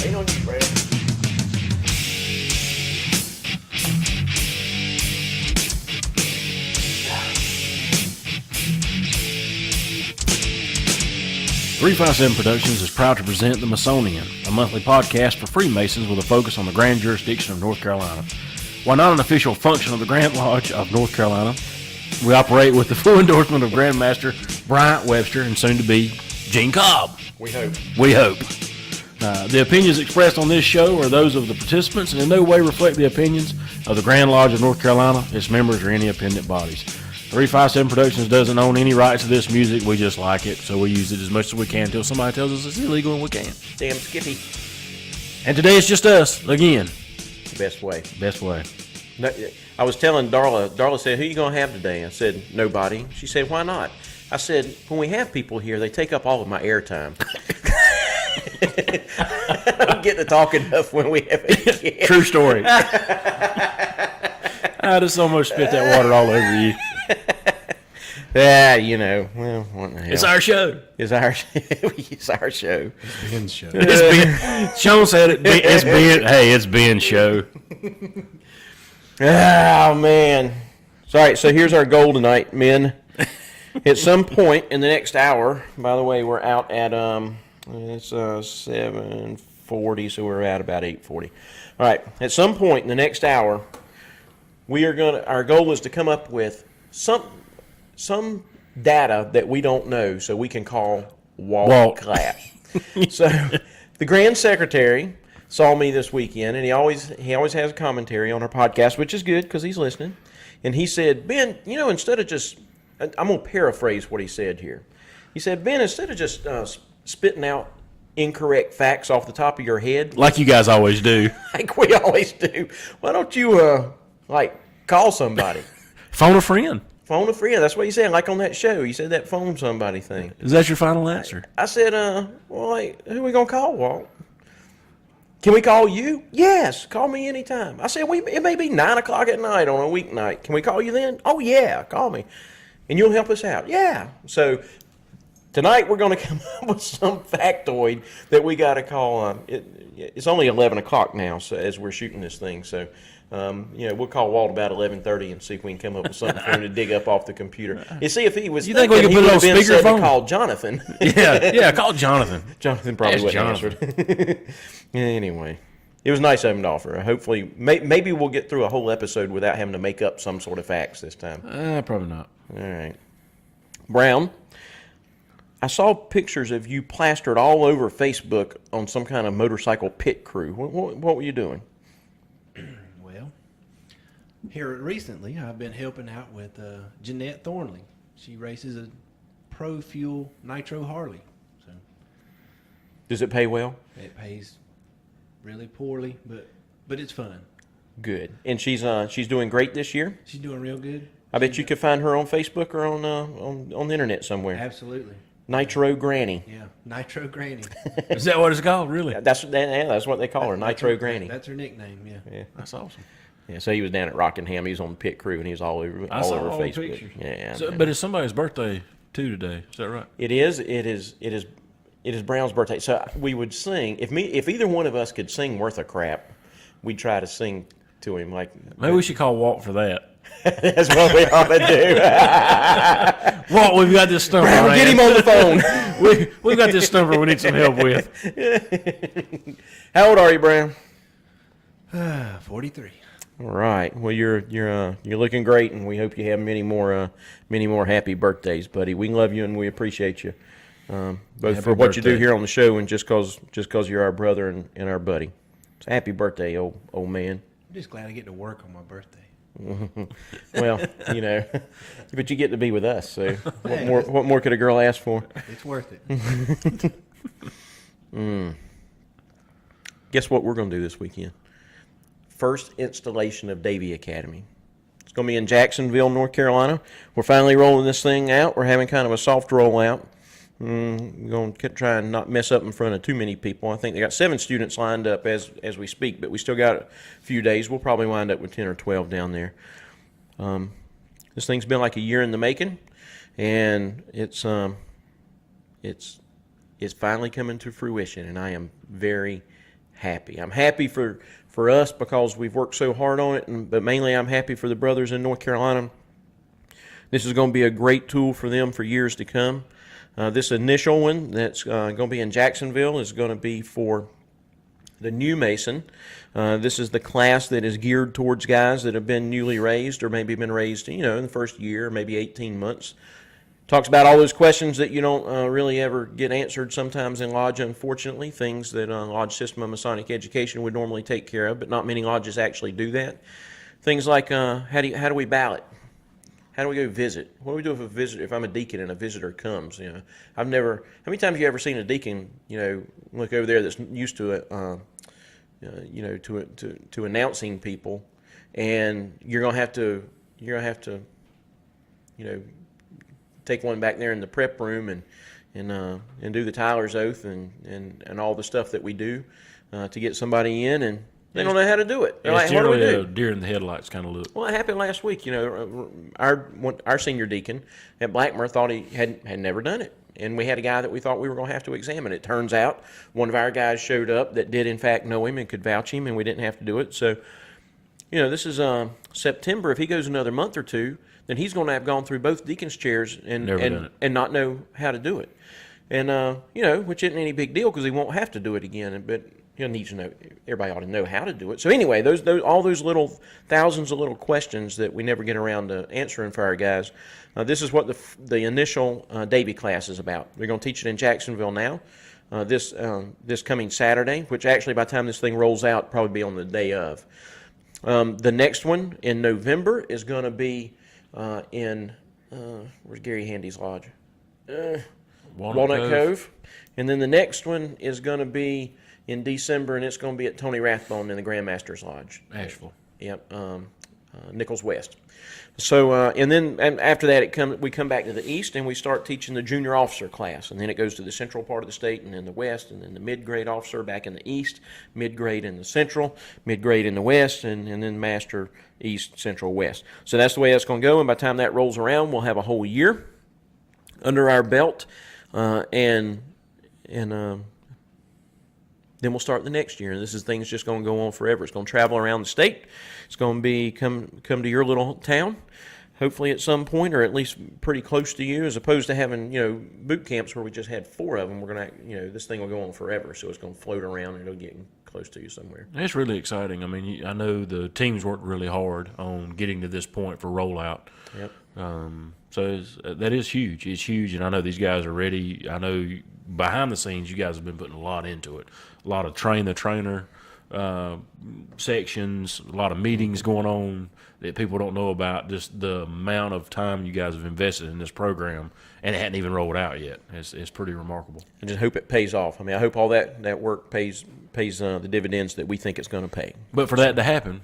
Ain't on you, Brad. .357 Productions is proud to present the Masonian, a monthly podcast for Freemasons with a focus on the Grand Jurisdiction of North Carolina. While not an official function of the Grand Lodge of North Carolina, we operate with the full endorsement of Grand Master Bryant Webster and soon-to-be Gene Cobb. We hope. We hope. The opinions expressed on this show are those of the participants and in no way reflect the opinions of the Grand Lodge of North Carolina, its members, or any appendant bodies. 357 Productions doesn't own any rights to this music. We just like it, so we use it as much as we can until somebody tells us it's illegal and we can't. Damn Skippy. And today it's just us, again. Best way. Best way. No, I was telling Darla said, who you going to have today? I said, nobody. She said, why not? I said, when we have people here, they take up all of my airtime. I don't get to talk enough when we have it. True story. I just almost spit that water all over you. Yeah, you know, well, what the hell? It's our show. It's our show. It's Ben's show. It's Ben. Sean said it. It's Ben. Hey, it's Ben's show. Oh, man. Sorry, so here's our goal tonight, men. At some point in the next hour, by the way, we're out at, it's 7:40, so we're at about 8:40. All right, at some point in the next hour, our goal is to come up with some data that we don't know so we can call Walt Clapp. So the Grand Secretary saw me this weekend, and he always has a commentary on our podcast, which is good because he's listening. And he said, Ben, you know, instead of just, I'm going to paraphrase what he said here. He said, Ben, instead of just spitting out incorrect facts off the top of your head, like you guys always do, like we always do, why don't you call somebody? Phone a friend. Phone a friend. That's what he said, like on that show. He said that phone somebody thing. Is that your final answer? I said, who are we going to call, Walt? Can we call you? Yes, call me anytime. I said, it may be 9 o'clock at night on a weeknight. Can we call you then? Oh, yeah, call me. And you'll help us out. Yeah. So tonight we're going to come up with some factoid that we got to call. It's only 11 o'clock now, so as we're shooting this thing. So, we'll call Walt about 11:30 and see if we can come up with something for him to dig up off the computer. And see if he was. You think we could put it on speakerphone? Call Jonathan. Yeah, call Jonathan. Jonathan probably wouldn't answer it. Anyway, it was nice of him to offer. Hopefully, maybe we'll get through a whole episode without having to make up some sort of facts this time. Probably not. All right. Brown, I saw pictures of you plastered all over Facebook on some kind of motorcycle pit crew. What were you doing? Well, here recently I've been helping out with Jeanette Thornley. She races a Pro Fuel Nitro Harley. So Does it pay well? it pays really poorly, but it's fun. Good. And she's doing great this year? She's doing real good. I bet you could find her on Facebook or on the internet somewhere. Absolutely. Nitro Granny. Yeah, Nitro Granny. Is that what it's called, really? That's what they call her, Nitro Granny. That's her nickname, yeah. That's awesome. Yeah, so he was down at Rockingham. He was on the pit crew, and he was all over Facebook. Pictures. Yeah, So, but it's somebody's birthday, too, today. Is that right? It is Brown's birthday. So we would sing. If either one of us could sing worth a crap, we'd try to sing to him. Maybe we should call Walt for that. That's what we ought to do. Walt, we've got this stumper. Brown, get him on the phone. We've got this stumper we need some help with. How old are you, Brown? 43. All right. Well, you're looking great, and we hope you have many more happy birthdays, buddy. We love you and we appreciate you, both happy for what you do birthday. here on the show and just cause you're our brother and our buddy. So happy birthday, old man. I'm just glad I get to work on my birthday. Well, but you get to be with us. So what more could a girl ask for? It's worth it. Guess what we're going to do this weekend? First installation of Davie Academy. It's going to be in Jacksonville, North Carolina. We're finally rolling this thing out. We're having kind of a soft rollout. We're going to try and not mess up in front of too many people. I think they got 7 students lined up as we speak, but we still got a few days. We'll probably wind up with 10 or 12 down there. This thing's been like a year in the making, and it's finally coming to fruition, and I am very, happy. I'm happy for us because we've worked so hard on it, but mainly I'm happy for the brothers in North Carolina. This is going to be a great tool for them for years to come. This initial one that's going to be in Jacksonville is going to be for the new Mason. This is the class that is geared towards guys that have been newly raised or maybe been raised, in the first year, maybe 18 months. Talks about all those questions that you don't really ever get answered sometimes in Lodge, unfortunately, things that Lodge System of Masonic Education would normally take care of, but not many lodges actually do that. Things like how do we ballot? How do we go visit? What do we do if I'm a deacon and a visitor comes? I've never. How many times have you ever seen a deacon, look over there that's used to it, to announcing people, and you're gonna have to, take one back there in the prep room and do the Tyler's oath and all the stuff that we do to get somebody in, and they don't know how to do it. They're It's like, what do we generally do? a deer in the headlights kind of look. Well, it happened last week. Our senior deacon at Blackmer thought he had never done it, and we had a guy that we thought we were going to have to examine. It turns out one of our guys showed up that did in fact know him and could vouch him, and we didn't have to do it. So, this is September. If he goes another month or two, then he's going to have gone through both deacons' chairs and not know how to do it, and which isn't any big deal because he won't have to do it again, but. He'll need to know. Everybody ought to know how to do it. So anyway, all those little thousands of little questions that we never get around to answering for our guys. This is what the initial Davie class is about. They're going to teach it in Jacksonville now. This coming Saturday, which actually by the time this thing rolls out, probably be on the day of. The next one in November is going to be in where's Gary Handy's lodge? Walnut Cove. And then the next one is going to be in December, and it's going to be at Tony Rathbone in the Grandmaster's Lodge. Asheville. Yep, Nichols West. So, and after that, we come back to the east, and we start teaching the junior officer class, and then it goes to the central part of the state, and then the west, and then the mid-grade officer back in the east, mid-grade in the central, mid-grade in the west, and then master east, central, west. So that's the way that's going to go, and by the time that rolls around, we'll have a whole year under our belt, and then we'll start the next year. And this is things just going to go on forever. It's going to travel around the state. It's going to be come to your little town, hopefully at some point, or at least pretty close to you, as opposed to having boot camps where we just had 4 of them. We're going to this thing will go on forever, so it's going to float around and it'll get close to you somewhere. It's really exciting. I mean, I know the teams worked really hard on getting to this point for rollout. Yep. So that is huge. It's huge, and I know these guys are ready. I know behind the scenes, you guys have been putting a lot into it. A lot of train-the-trainer sections, a lot of meetings going on that people don't know about. Just the amount of time you guys have invested in this program, and it hadn't even rolled out yet. It's pretty remarkable. I just hope it pays off. I mean, I hope all that work pays the dividends that we think it's going to pay. But for that to happen,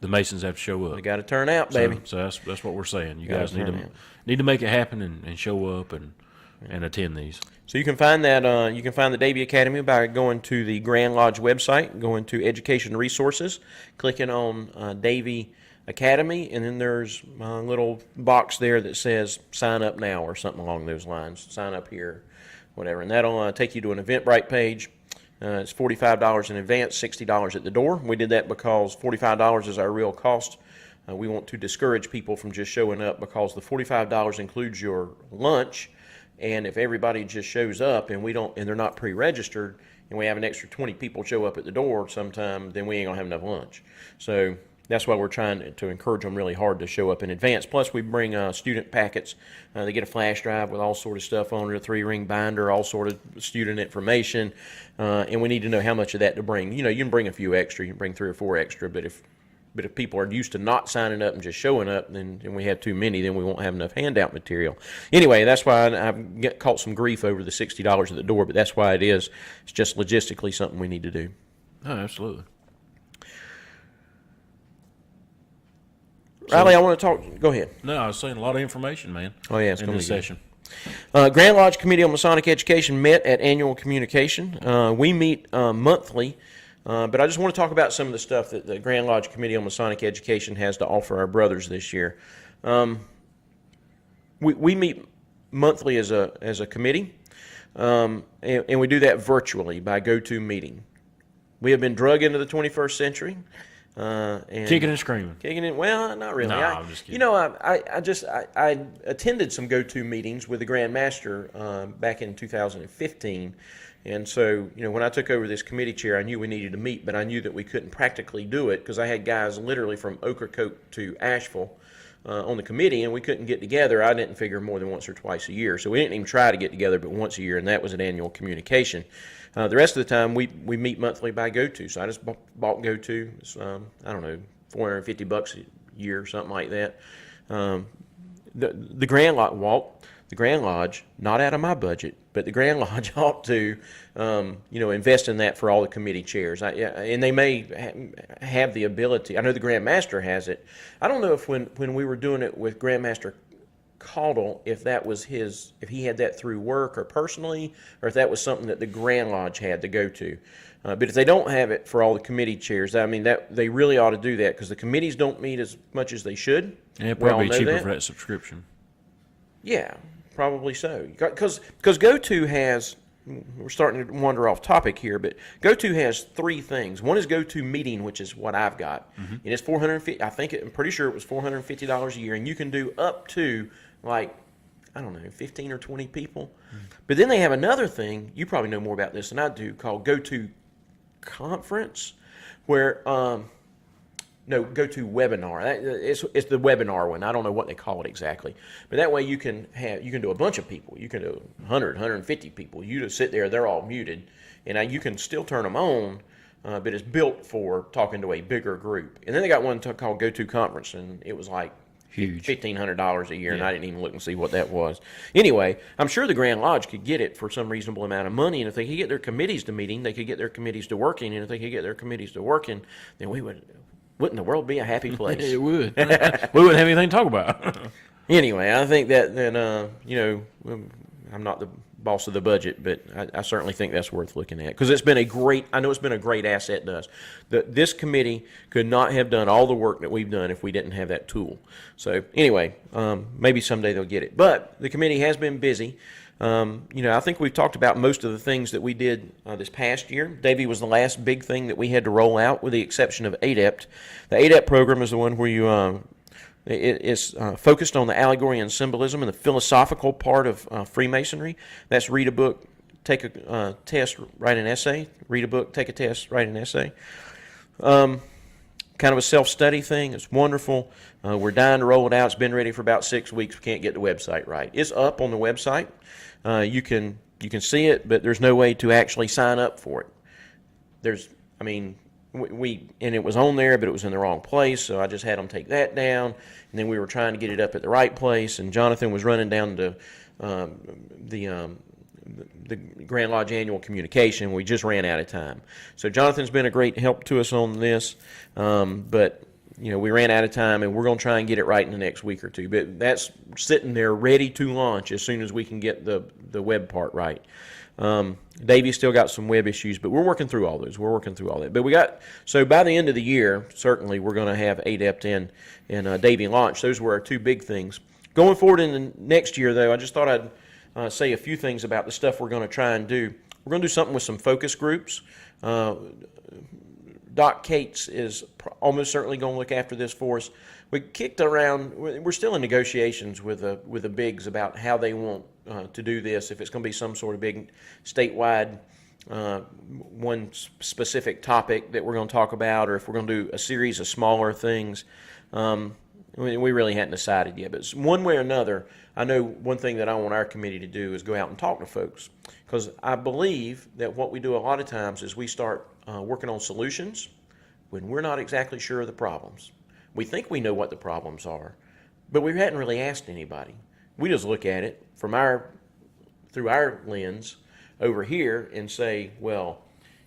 the Masons have to show up. They got to turn out, baby. So that's what we're saying. You guys need to make it happen and show up and attend these. So you can find that you can find the Davie Academy by going to the Grand Lodge website, going to Education Resources, clicking on Davie Academy, and then there's a little box there that says Sign Up Now or something along those lines. Sign up here, whatever, and that'll take you to an Eventbrite page. It's $45 in advance, $60 at the door. We did that because $45 is our real cost. We want to discourage people from just showing up because the $45 includes your lunch. And if everybody just shows up and they're not pre-registered, and we have an extra 20 people show up at the door sometime, then we ain't gonna have enough lunch. So that's why we're trying to encourage them really hard to show up in advance. Plus, we bring student packets. They get a flash drive with all sort of stuff on it, a 3-ring binder, all sort of student information, and we need to know how much of that to bring. You can bring a few extra. You can bring 3 or 4 extra, but if people are used to not signing up and just showing up, then we have too many, then we won't have enough handout material. Anyway, that's why I've caught some grief over the $60 at the door, but that's why it is. It's just logistically something we need to do. Oh, absolutely. Riley, I want to talk. Go ahead. No, I was saying a lot of information, man. Oh, yeah, it's in going to this be session. Grand Lodge Committee on Masonic Education met at annual communication. We meet monthly. But I just want to talk about some of the stuff that the Grand Lodge Committee on Masonic Education has to offer our brothers this year. We meet monthly as a committee, and we do that virtually by GoToMeeting. We have been drug into the 21st century. And Kicking and screaming. Kicking it? Well, not really. No, I'm just kidding. You know, I attended some go-to meetings with the Grand Master back in 2015. And so, you know, when I took over this committee chair, I knew we needed to meet, but I knew that we couldn't practically do it because I had guys literally from Ocracoke to Asheville on the committee, and we couldn't get together. I didn't figure more than once or twice a year. So we didn't even try to get together but once a year, and that was an annual communication. The rest of the time, we meet monthly by GoTo. So I just bought GoTo. It's, I don't know, $450 a year or something like that. The Grand Lodge, Walt, the Grand Lodge, not out of my budget, but the Grand Lodge ought to, you know, invest in that for all the committee chairs. And they may have the ability. I know the Grand Master has it. I don't know if when we were doing it with Grand Master Caudle, if that was if he had that through work or personally, or if that was something that the Grand Lodge had to go to. But if they don't have it for all the committee chairs, I mean, that they really ought to do that because the committees don't meet as much as they should. Yeah, probably cheaper for that subscription. Yeah, probably so. Because GoTo has, we're starting to wander off topic here, but GoTo has three things. One is GoToMeeting, which is what I've got, and it's $450. I'm pretty sure it was $450 a year, and you can do up to like, I don't know, 15 or 20 people. But then they have another thing, you probably know more about this than I do, called GoToConference, where, no, GoToWebinar. It's the webinar one. I don't know what they call it exactly. But that way you can do a bunch of people. You can do 100, 150 people. You just sit there, they're all muted. And you can still turn them on, but it's built for talking to a bigger group. And then they got one called GoToConference, and it was like huge, $1,500 a year, and I didn't even look and see what that was. Anyway, I'm sure the Grand Lodge could get it for some reasonable amount of money, and if they could get their committees to meeting, they could get their committees to working, and if they could get their committees to working, then wouldn't the world be a happy place? It would. We wouldn't have anything to talk about. Anyway, I think that you know, I'm not the boss of the budget, but I certainly think that's worth looking at because it's been a great asset to us. This committee could not have done all the work that we've done if we didn't have that tool. So anyway, maybe someday they'll get it. But the committee has been busy. You know, I think we've talked about most of the things that we did this past year. Davie was the last big thing that we had to roll out, with the exception of ADEPT. The ADEPT program is the one where you it is focused on the allegory and symbolism and the philosophical part of Freemasonry. That's read a book, take a test, write an essay. Read a book, take a test, write an essay. Kind of a self-study thing. It's wonderful. We're dying to roll it out. It's been ready for about 6 weeks. We can't get the website right. It's up on the website. You can see it, but there's no way to actually sign up for it. And it was on there, but it was in the wrong place, so I just had them take that down, and then we were trying to get it up at the right place, and Jonathan was running down to the Grand Lodge annual communication. We just ran out of time. So Jonathan's been a great help to us on this, but you know, we ran out of time, and we're going to try and get it right in the next week or two. But that's sitting there ready to launch as soon as we can get the web part right. Davie's still got some web issues, but we're working through all those. But so by the end of the year, certainly we're going to have ADEPT and Davie launch. Those were our two big things. Going forward in the next year, though, I just thought I'd say a few things about the stuff we're going to try and do. We're going to do something with some focus groups. Doc Cates is almost certainly going to look after this for us. We kicked around. We're still in negotiations with the bigs about how they want to do this. If it's going to be some sort of big statewide one specific topic that we're going to talk about, or if we're going to do a series of smaller things. We really hadn't decided yet. But one way or another, I know one thing that I want our committee to do is go out and talk to folks, because I believe that what we do a lot of times is we start working on solutions when we're not exactly sure of the problems. We think we know what the problems are, but we hadn't really asked anybody. We just look at it through our lens over here and say, well,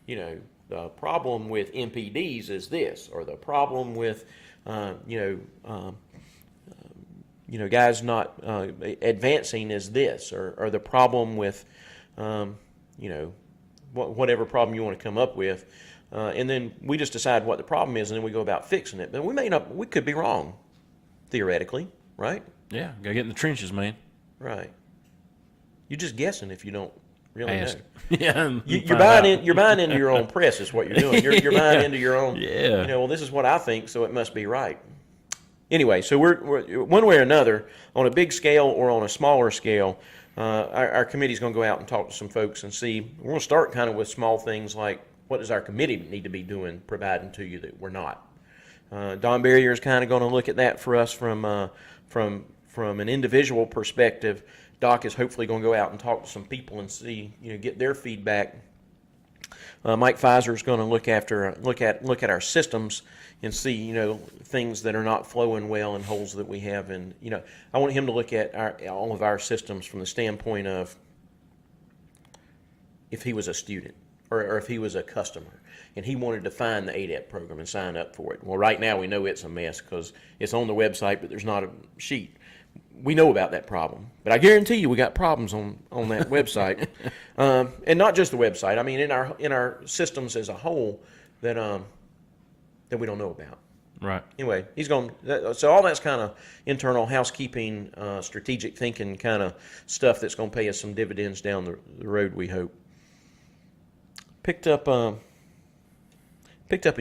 you know, the problem with MPDs is this, or the problem with guys not advancing is this, or the problem with whatever problem you want to come up with. And then we just decide what the problem is, and then we go about fixing it. But we could be wrong, theoretically, right? Yeah, gotta get in the trenches, man. Right. You're just guessing if you don't really Ask. know. Yeah, You're buying into your own press is what you're doing. You're buying into your own. Yeah. Well, this is what I think, so it must be right. Anyway, so we're one way or another, on a big scale or on a smaller scale, our committee's going to go out and talk to some folks and see. We're going to start kind of with small things like, what does our committee need to be doing, providing to you that we're not? Don Barrier is kind of going to look at that for us from an individual perspective. Doc is hopefully going to go out and talk to some people and see, get their feedback. Mike Pfizer is going to look at our systems and see, things that are not flowing well and holes that we have. And I want him to look at all of our systems from the standpoint of if he was a student or if he was a customer and he wanted to find the ADEP program and sign up for it. Well, right now we know it's a mess because it's on the website, but there's not a sheet. We know about that problem, but I guarantee you we got problems on that website, and not just the website. I mean, in our systems as a whole that we don't know about. Right. Anyway, he's going. So all that's kind of internal housekeeping, strategic thinking kind of stuff that's going to pay us some dividends down the road. We hope. Picked up a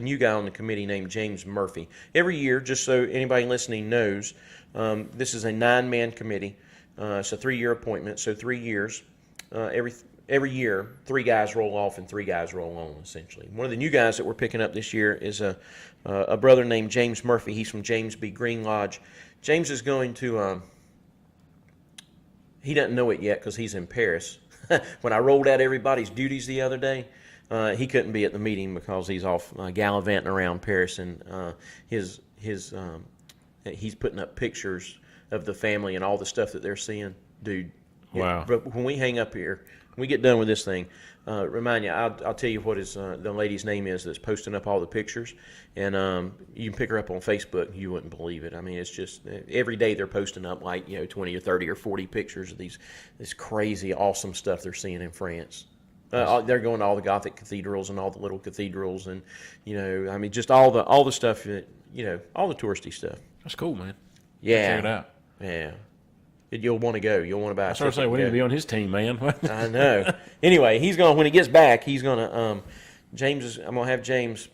new guy on the committee named James Murphy. Every year, just so anybody listening knows, this is a 9-man committee. It's a 3-year appointment, so 3 years. Every year, 3 guys roll off and 3 guys roll on, essentially. One of the new guys that we're picking up this year is a brother named James Murphy. He's from James B. Green Lodge. James is going to, he doesn't know it yet because he's in Paris. When I rolled out everybody's duties the other day, he couldn't be at the meeting because he's off gallivanting around Paris, and he's putting up pictures of the family and all the stuff that they're seeing. Dude, wow. But when we hang up here, when we get done with this thing, remind you, I'll tell you what the lady's name is that's posting up all the pictures, and you can pick her up on Facebook. You wouldn't believe it. I mean, it's just every day they're posting up like 20 or 30 or 40 pictures of this crazy, awesome stuff they're seeing in France. They're going to all the Gothic cathedrals and all the little cathedrals, and I mean, just all the stuff that all the touristy stuff. That's cool, man. Yeah, Check it out. Yeah, you'll want to go. You'll want to buy. I started saying we need to be on his team, man. I know. Anyway, he's going when he gets back. He's going to I'm going to have James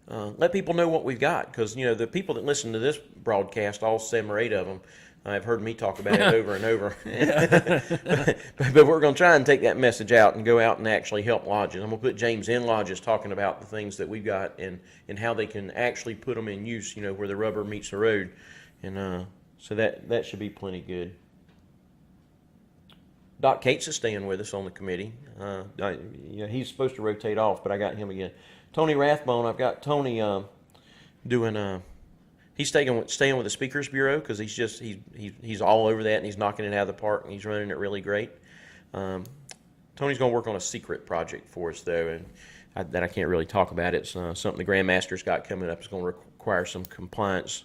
let people know what we've got, because the people that listen to this broadcast, all 7 or 8 of them, I've heard me talk about it over and over. but we're going to try and take that message out and go out and actually help lodges. I'm going to put James in lodges talking about the things that we've got and how they can actually put them in use, where the rubber meets the road. And so that should be plenty good. Doc Cates is staying with us on the committee. He's supposed to rotate off, but I got him again. Tony Rathbone, I've got Tony doing he's staying with the Speakers Bureau because he's all over that and he's knocking it out of the park and he's running it really great. Tony's going to work on a secret project for us though, and that I can't really talk about. It's something the Grandmaster's got coming up. It's going to require some compliance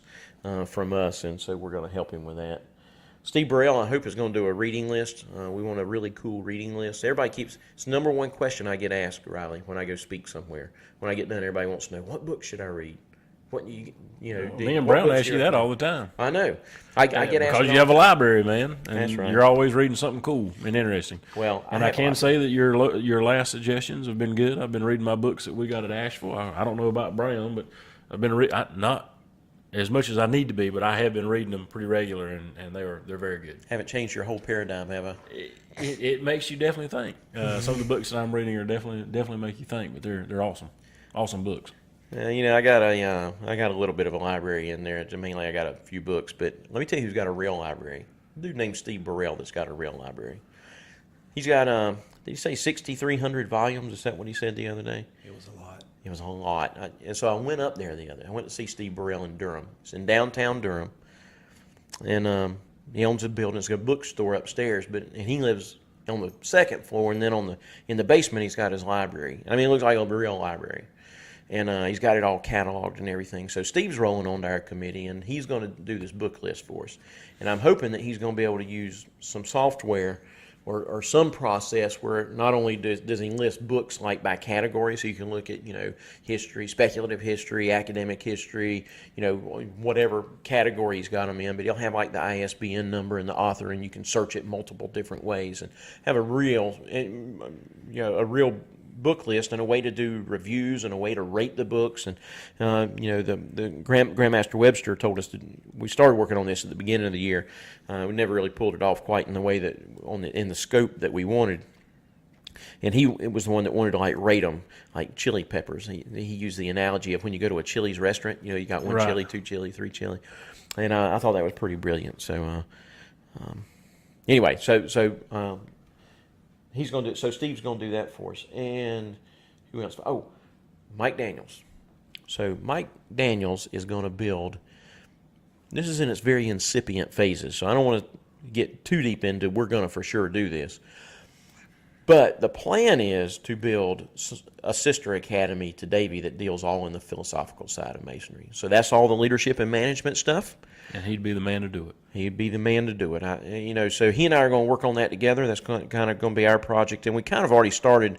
from us, and so we're going to help him with that. Steve Burrell, I hope, is going to do a reading list. We want a really cool reading list. It's the number one question I get asked, Riley, when I go speak somewhere. When I get done, everybody wants to know, what book should I read? Me and Brown ask you that all the time. I know. I get asked because you have a library, man, and That's right. You're always reading something cool and interesting. Well, I can say that your last suggestions have been good. I've been reading my books that we got at Asheville. I don't know about Brown, but I've been not as much as I need to be, but I have been reading them pretty regular, and they're very good. Haven't changed your whole paradigm, have I? It makes you definitely think. Some of the books that I'm reading are definitely make you think, but they're awesome books. I got a little bit of a library in there. Mainly, I got a few books, but let me tell you who's got a real library. A dude named Steve Burrell that's got a real library. He's got did he say 6,300 volumes? Is that what he said the other day? It was a lot. It was a lot. And so I went up there I went to see Steve Burrell in Durham. It's in downtown Durham. And he owns a building. It's got a bookstore upstairs, and he lives on the 2nd floor, and then in the basement he's got his library. I mean, it looks like a real library. And he's got it all cataloged and everything. So Steve's rolling onto our committee, and he's going to do this book list for us. And I'm hoping that he's going to be able to use some software or some process where not only does he list books like by category, so you can look at, history, speculative history, academic history, whatever category he's got them in, but he'll have like the ISBN number and the author, and you can search it multiple different ways and have a real book list and a way to do reviews and a way to rate the books. And the Grandmaster Webster told us we started working on this at the beginning of the year. We never really pulled it off quite in the way that in the scope that we wanted. And it was the one that wanted to like rate them like chili peppers. He used the analogy of when you go to a Chili's restaurant, you got one chili, two chili, three chili, and I thought that was pretty brilliant. So anyway, so he's going to do. So Steve's going to do that for us. And who else? Oh, Mike Daniels. So Mike Daniels is going to build. This is in its very incipient phases, so I don't want to get too deep into. We're going to for sure do this. But the plan is to build a sister academy to Davie that deals all in the philosophical side of Masonry. So that's all the leadership and management stuff. And he'd be the man to do it. He'd be the man to do it. So he and I are going to work on that together. That's kind of going to be our project. And we kind of already started.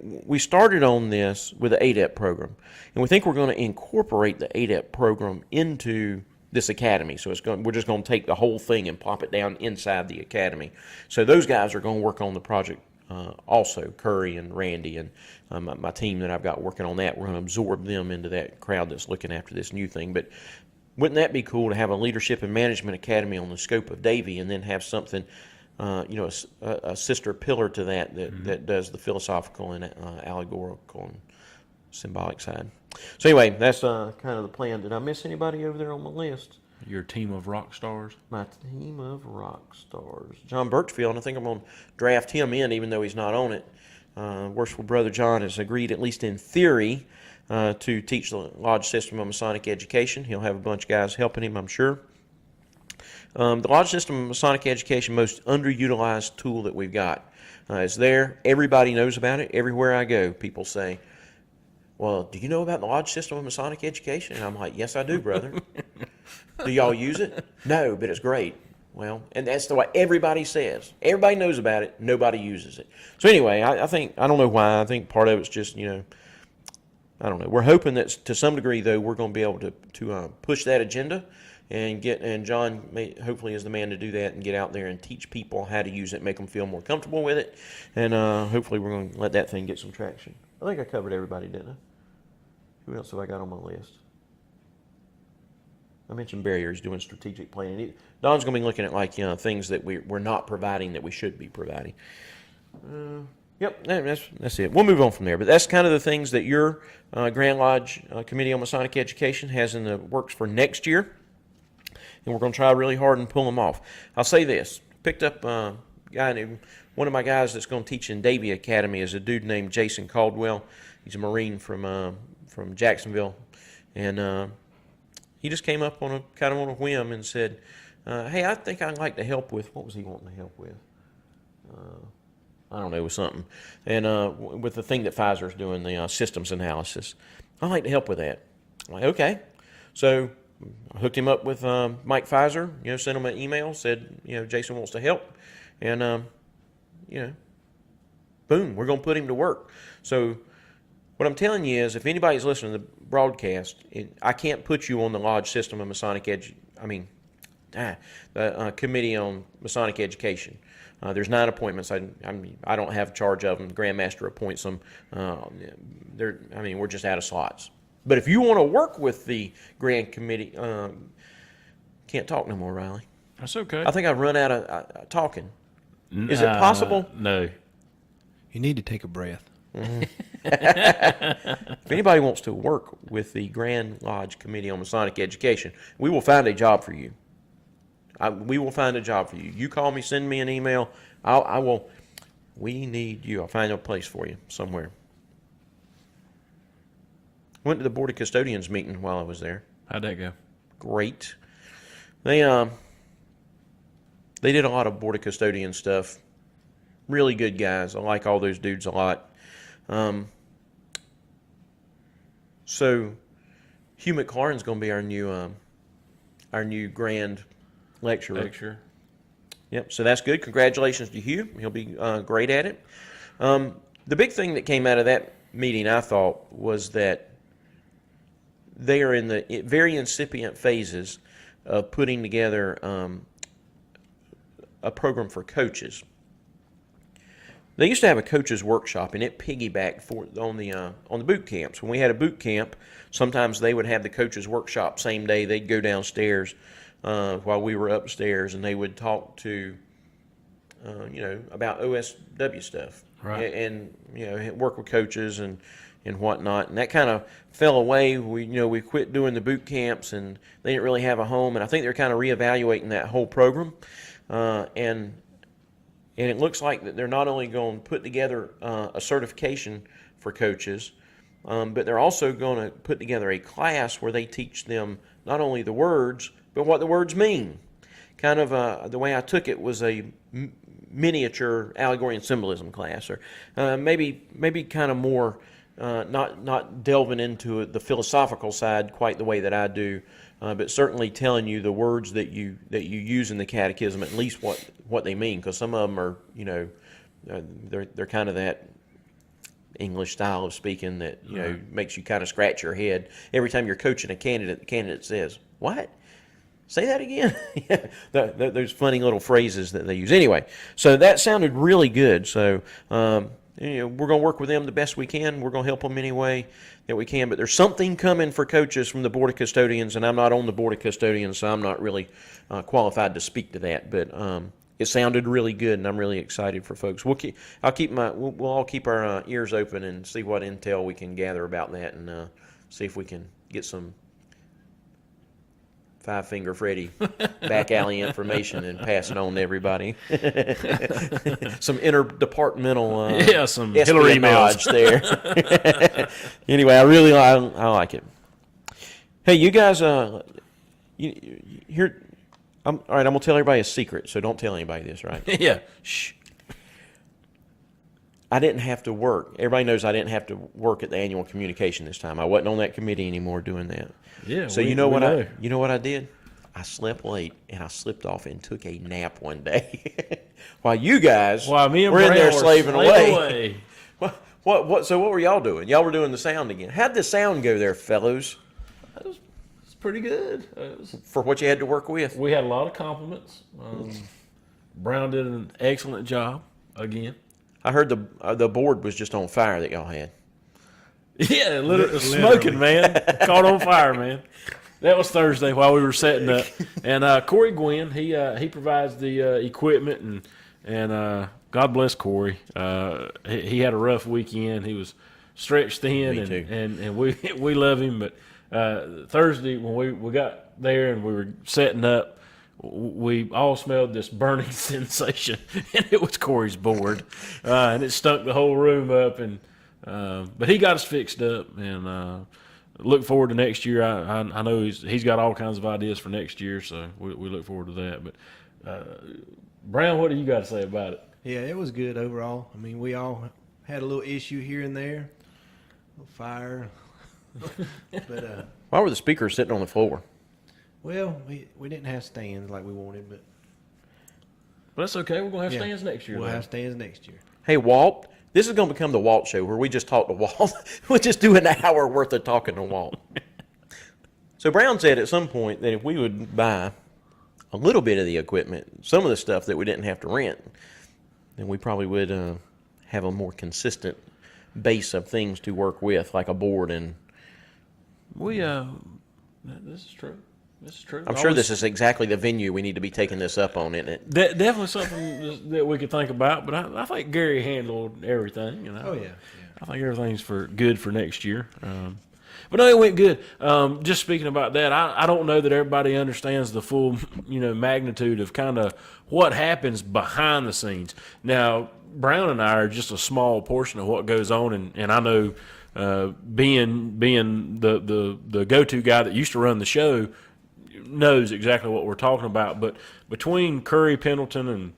We started on this with the ADEP program. And we think we're going to incorporate the ADEP program into this academy. So we're just going to take the whole thing and pop it down inside the academy. So those guys are going to work on the project also, Curry and Randy and my team that I've got working on that. We're going to absorb them into that crowd that's looking after this new thing. But wouldn't that be cool to have a leadership and management academy on the scope of Davie, and then have something, a sister pillar to that does the philosophical and allegorical and symbolic side. So anyway, that's kind of the plan. Did I miss anybody over there on the list? Your team of rock stars? My team of rock stars. John Birchfield, and I think I'm going to draft him in even though he's not on it. Worshipful Brother John has agreed, at least in theory, to teach the Lodge system of Masonic education. He'll have a bunch of guys helping him, I'm sure. The Lodge system of Masonic education, most underutilized tool that we've got. It's there. Everybody knows about it. Everywhere I go, people say, well, do you know about the Lodge system of Masonic education? And I'm like, yes, I do, brother. Do y'all use it? No, but it's great. Well, and that's the way everybody says. Everybody knows about it. Nobody uses it. So anyway, I think, I don't know why. I think part of it's just, I don't know. We're hoping that to some degree, though, we're going to be able to push that agenda and John hopefully is the man to do that and get out there and teach people how to use it, make them feel more comfortable with it, and hopefully we're going to let that thing get some traction. I think I covered everybody, didn't I? Who else have I got on my list? I mentioned barriers, doing strategic planning. Don's going to be looking at things that we're not providing that we should be providing. Yep, that's it. We'll move on from there. But that's kind of the things that your Grand Lodge Committee on Masonic Education has in the works for next year. And we're going to try really hard and pull them off. I'll say this. Picked up a guy named, one of my guys that's going to teach in Davie Academy is a dude named Jason Caldwell. He's a Marine from Jacksonville. And he just came up on a whim and said, hey, I think I'd like to help with, what was he wanting to help with? I don't know, with something. And with the thing that Pfizer's doing, the systems analysis. I'd like to help with that. I'm like, okay. So I hooked him up with Mike Pfizer, sent him an email, said, Jason wants to help. And, boom, we're going to put him to work. So what I'm telling you is, if anybody's listening to the broadcast, I can't put you on the Lodge System of Masonic the Committee on Masonic Education. There's 9 appointments. I don't have charge of them. The Grandmaster appoints them. We're just out of slots. But if you want to work with the Grand Committee, can't talk no more, Riley. That's okay. I think I've run out of talking. Is it possible? No. You need to take a breath. Mm-hmm. If anybody wants to work with the Grand Lodge Committee on Masonic Education, we will find a job for you. We will find a job for you. You call me, send me an email. I will. We need you. I'll find a place for you somewhere. Went to the Board of Custodians meeting while I was there. How'd that go? Great. They did a lot of Board of Custodians stuff. Really good guys. I like all those dudes a lot. So Hugh McLaurin's going to be our new grand lecturer. Yep. So that's good. Congratulations to Hugh. He'll be great at it. The big thing that came out of that meeting, I thought, was that they are in the very incipient phases of putting together a program for coaches. They used to have a coaches workshop, and it piggybacked on the boot camps. When we had a boot camp, sometimes they would have the coaches workshop same day. They'd go downstairs while we were upstairs, and they would talk to about OSW stuff, right, and work with coaches and whatnot. And that kind of fell away. We quit doing the boot camps, and they didn't really have a home. And I think they're kind of reevaluating that whole program, and it looks like that they're not only going to put together a certification for coaches, but they're also going to put together a class where they teach them not only the words, but what the words mean. Kind of the way I took it was a miniature allegory and symbolism class, or maybe kind of more not delving into the philosophical side quite the way that I do, but certainly telling you the words that you use in the catechism, at least what they mean, because some of them are they're kind of that English style of speaking that makes you kind of scratch your head every time you're coaching a candidate. The candidate says, "What? Say that again." Those funny little phrases that they use. Anyway, so that sounded really good. So we're going to work with them the best we can. We're going to help them any way that we can. But there's something coming for coaches from the Board of Custodians, and I'm not on the Board of Custodians, so I'm not really qualified to speak to that. But it sounded really good, and I'm really excited for folks. We'll all keep our ears open and see what intel we can gather about that, and see if we can get some Five-Finger Freddy back alley information and pass it on to everybody. Some interdepartmental some Hillary emails there. Anyway, I like it. Hey, you guys, here. All right, I'm gonna tell everybody a secret, so don't tell anybody this, right? Yeah. Shh. I didn't have to work. Everybody knows I didn't have to work at the annual communication this time. I wasn't on that committee anymore doing that. Yeah. So you know what I did? I slept late and I slipped off and took a nap one day while you guys me and were in Brown there were slaving slaving away. What? So what were y'all doing? Y'all were doing the sound again. How'd the sound go there, fellows? It's pretty good. For what you had to work with? We had a lot of compliments. Brown did an excellent job again. I heard the board was just on fire that y'all had. Yeah, literally smoking, man. Caught on fire, man. That was Thursday while we were setting up. And Corey Gwynn, he provides the equipment, and God bless Corey. He had a rough weekend. He was stretched thin, and we love him. But Thursday when we got there and we were setting up, we all smelled this burning sensation, and it was Corey's board, and it stunk the whole room up. And but he got us fixed up, and look forward to next year. I know he's got all kinds of ideas for next year, so we look forward to that. But Brown, what do you got to say about it? Yeah, it was good overall. I mean, we all had a little issue here and there, a little fire, but Why were the speakers sitting on the floor? well, we didn't have stands like we wanted, but that's okay. We're gonna have stands next year. We'll have stands next year. Hey, Walt, this is going to become the Walt Show where we just talk to Walt. We'll just do an hour worth of talking to Walt. So Brown said at some point that if we would buy a little bit of the equipment, some of the stuff that we didn't have to rent, then we probably would have a more consistent base of things to work with, like a board. And this is true. This is true. I'm sure this is exactly the venue we need to be taking this up on, isn't it? Definitely something that we could think about. But I think Gary handled everything. Oh yeah. I think everything's good for next year. But no, it went good. Just speaking about that, I don't know that everybody understands the full magnitude of kind of what happens behind the scenes. Now, Brown and I are just a small portion of what goes on, and I know being the go-to guy that used to run the show knows exactly what we're talking about. But between Curry Pendleton and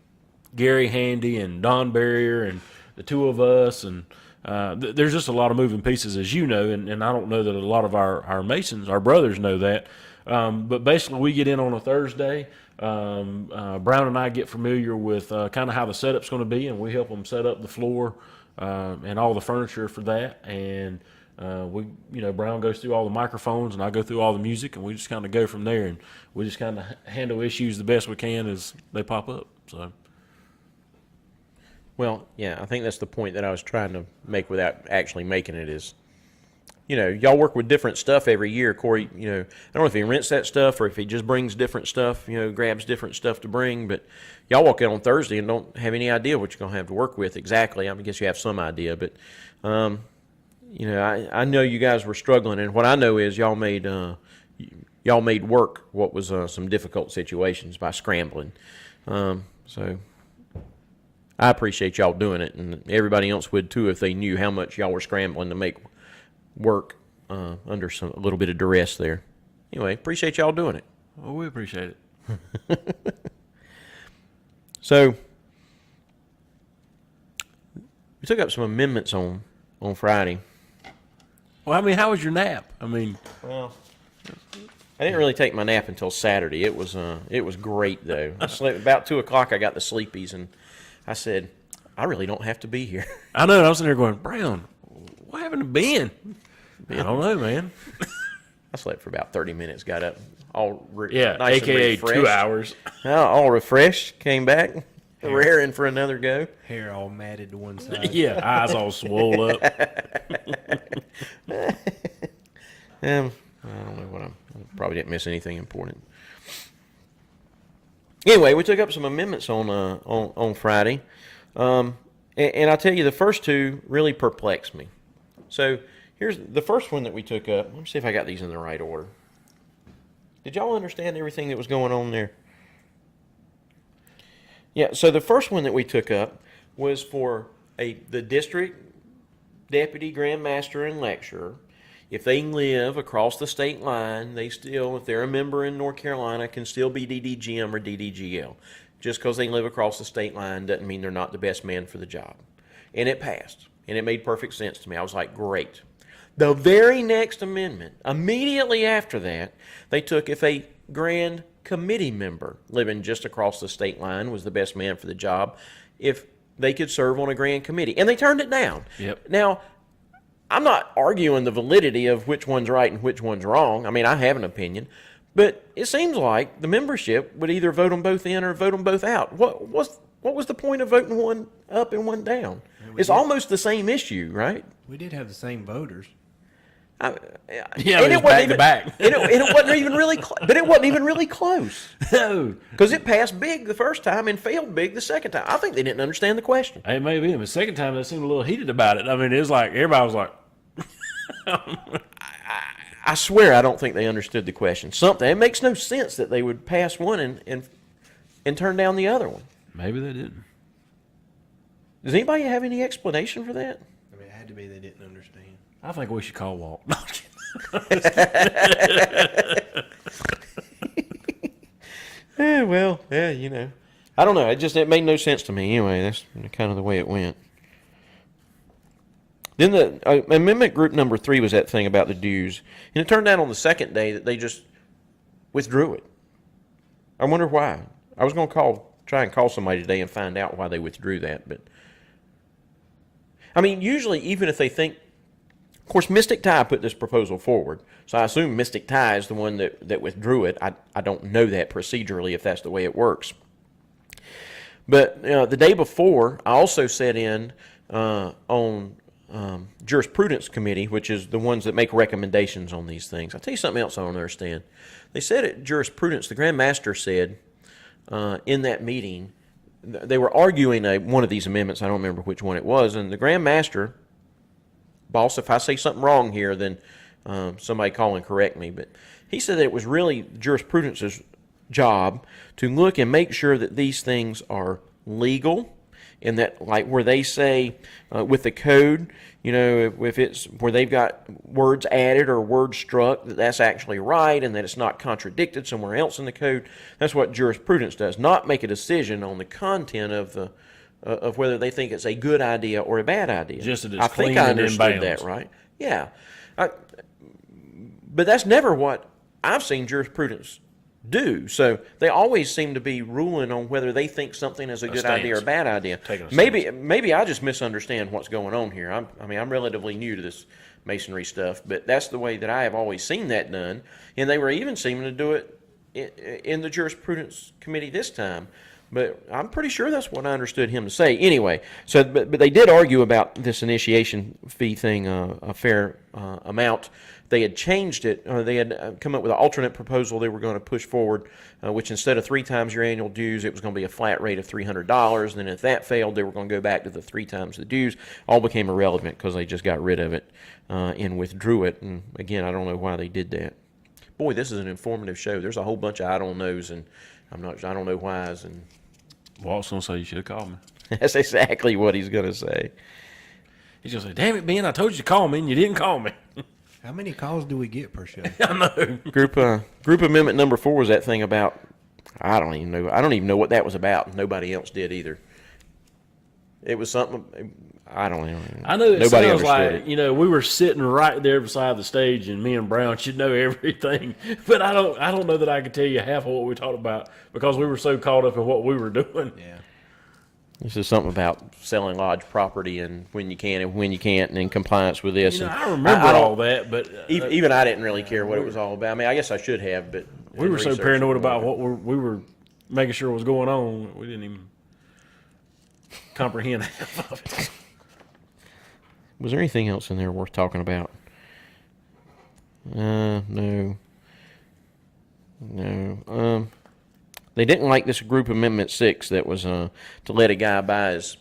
Gary Handy and Don Barrier and the two of us, and there's just a lot of moving pieces, as you know, and I don't know that a lot of our Masons, our brothers, know that. But basically, we get in on a Thursday. Brown and I get familiar with kind of how the setup's going to be, and we help them set up the floor and all the furniture for that. And Brown goes through all the microphones, and I go through all the music, and we just kind of go from there. And we just kind of handle issues the best we can as they pop up. So. Well, yeah, I think that's the point that I was trying to make without actually making it is, y'all work with different stuff every year. Corey, I don't know if he rents that stuff or if he just brings different stuff, grabs different stuff to bring. But y'all walk in on Thursday and don't have any idea what you're going to have to work with exactly. I guess you have some idea. But, I know you guys were struggling. And what I know is y'all made work what was some difficult situations by scrambling. So I appreciate y'all doing it. And everybody else would, too, if they knew how much y'all were scrambling to make work under a little bit of duress there. Anyway, appreciate y'all doing it. Well, we appreciate it. So we took up some amendments on Friday. Well, how was your nap? Well, I didn't really take my nap until Saturday. It was great though. I slept about 2:00. I got the sleepies, and I said, I really don't have to be here. I know. And I was sitting there going, Brown, what happened to Ben? I don't know, man. I slept for about 30 minutes, got up all nice AKA 2 hours. All refreshed, came back, raring for another go. Hair all matted to one side. Yeah, eyes all swole up. I don't know what I probably didn't miss anything important. Anyway, we took up some amendments on Friday, and I'll tell you the first two really perplexed me. So here's the first one that we took up. Let me see if I got these in the right order. Did y'all understand everything that was going on there? Yeah, so the first one that we took up was for the district deputy, grand master, and lecturer. If they live across the state line, they still, if they're a member in North Carolina, can still be DDGM or DDGL. Just because they live across the state line doesn't mean they're not the best man for the job. And it passed, and it made perfect sense to me. I was like, great. The very next amendment, immediately after that, they took if a grand committee member living just across the state line was the best man for the job, if they could serve on a grand committee. And they turned it down. Yep. Now, I'm not arguing the validity of which one's right and which one's wrong. I have an opinion. But it seems like the membership would either vote them both in or vote them both out. What was the point of voting one up and one down? It's almost the same issue, right? We did have the same voters. Yeah, it was back to back. It wasn't even really but it wasn't even really close. No. Because it passed big the first time and failed big the second time. I think they didn't understand the question. It may be. The second time, they seemed a little heated about it. It was like, everybody was like... I swear I don't think they understood the question. It makes no sense that they would pass one and turn down the other one. Maybe they didn't. Does anybody have any explanation for that? It had to be they didn't understand. I think we should call Walt. Well, I don't know. It made no sense to me. Anyway, that's kind of the way it went. Then the amendment group number 3 was that thing about the dues. And it turned out on the second day that they just withdrew it. I wonder why. I was going to try and call somebody today and find out why they withdrew that. But usually even if they think, of course, Mystic Tie put this proposal forward. So I assume Mystic Tie is the one that withdrew it. I don't know that procedurally if that's the way it works. But the day before, I also sat in on jurisprudence committee, which is the ones that make recommendations on these things. I'll tell you something else I don't understand. They said at jurisprudence, the Grand Master said in that meeting, they were arguing one of these amendments. I don't remember which one it was. And the Grand Master, boss, if I say something wrong here, then somebody call and correct me. But he said that it was really jurisprudence's job to look and make sure that these things are legal, and that, like, where they say with the code, if it's where they've got words added or words struck, that's actually right, and that it's not contradicted somewhere else in the code. That's what jurisprudence does, not make a decision on the content of whether they think it's a good idea or a bad idea. Just that it's I think clean I and in understood bounds. that, right? Yeah. But that's never what I've seen jurisprudence do. So they always seem to be ruling on whether they think something is a good idea or a bad idea. Maybe I just misunderstand what's going on here. I'm relatively new to this Masonry stuff, but that's the way that I have always seen that done. And they were even seeming to do it in the jurisprudence committee this time. But I'm pretty sure that's what I understood him to say. Anyway, but they did argue about this initiation fee thing, a fair amount. They had changed it. They had come up with an alternate proposal they were going to push forward, which instead of 3 times your annual dues, it was going to be a flat rate of $300. And then if that failed, they were going to go back to the 3 times the dues. All became irrelevant because they just got rid of it and withdrew it. And again, I don't know why they did that. Boy, this is an informative show. There's a whole bunch of I don't knows and I don't know whys. And Walt's going to say you should have called me. that's exactly what he's going to say. He's going to say, damn it, Ben, I told you to call me and you didn't call me. How many calls do we get per show? I know. Group amendment number 4 was that thing about, I don't even know what that was about. Nobody else did either. It was something, I don't know. I know it Nobody sounds understood like, we were sitting right there beside the stage and me and Brown should know everything. But I don't know that I could tell you half of what we talked about because we were so caught up in what we were doing. Yeah. This is something about selling lodge property and when you can and when you can't and in compliance with this. I remember all that, but even I didn't really care what it was all about. I mean, I guess I should have, but we were so paranoid about what we were making sure was going on, we didn't even comprehend half of it. Was there anything else in there worth talking about? No. They didn't like this group amendment 6 that was to let a guy buy his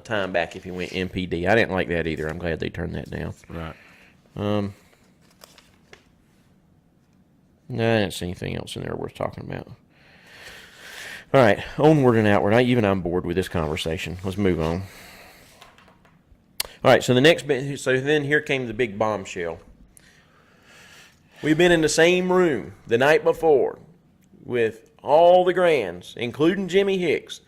time back if he went MPD. I didn't like that either. I'm glad they turned that down. Right. No, I didn't see anything else in there worth talking about. All right, onward and outward. I'm bored with this conversation. Let's move on. All right, so then here came the big bombshell. We've been in the same room the night before with all the grands, including Jimmy Hicks,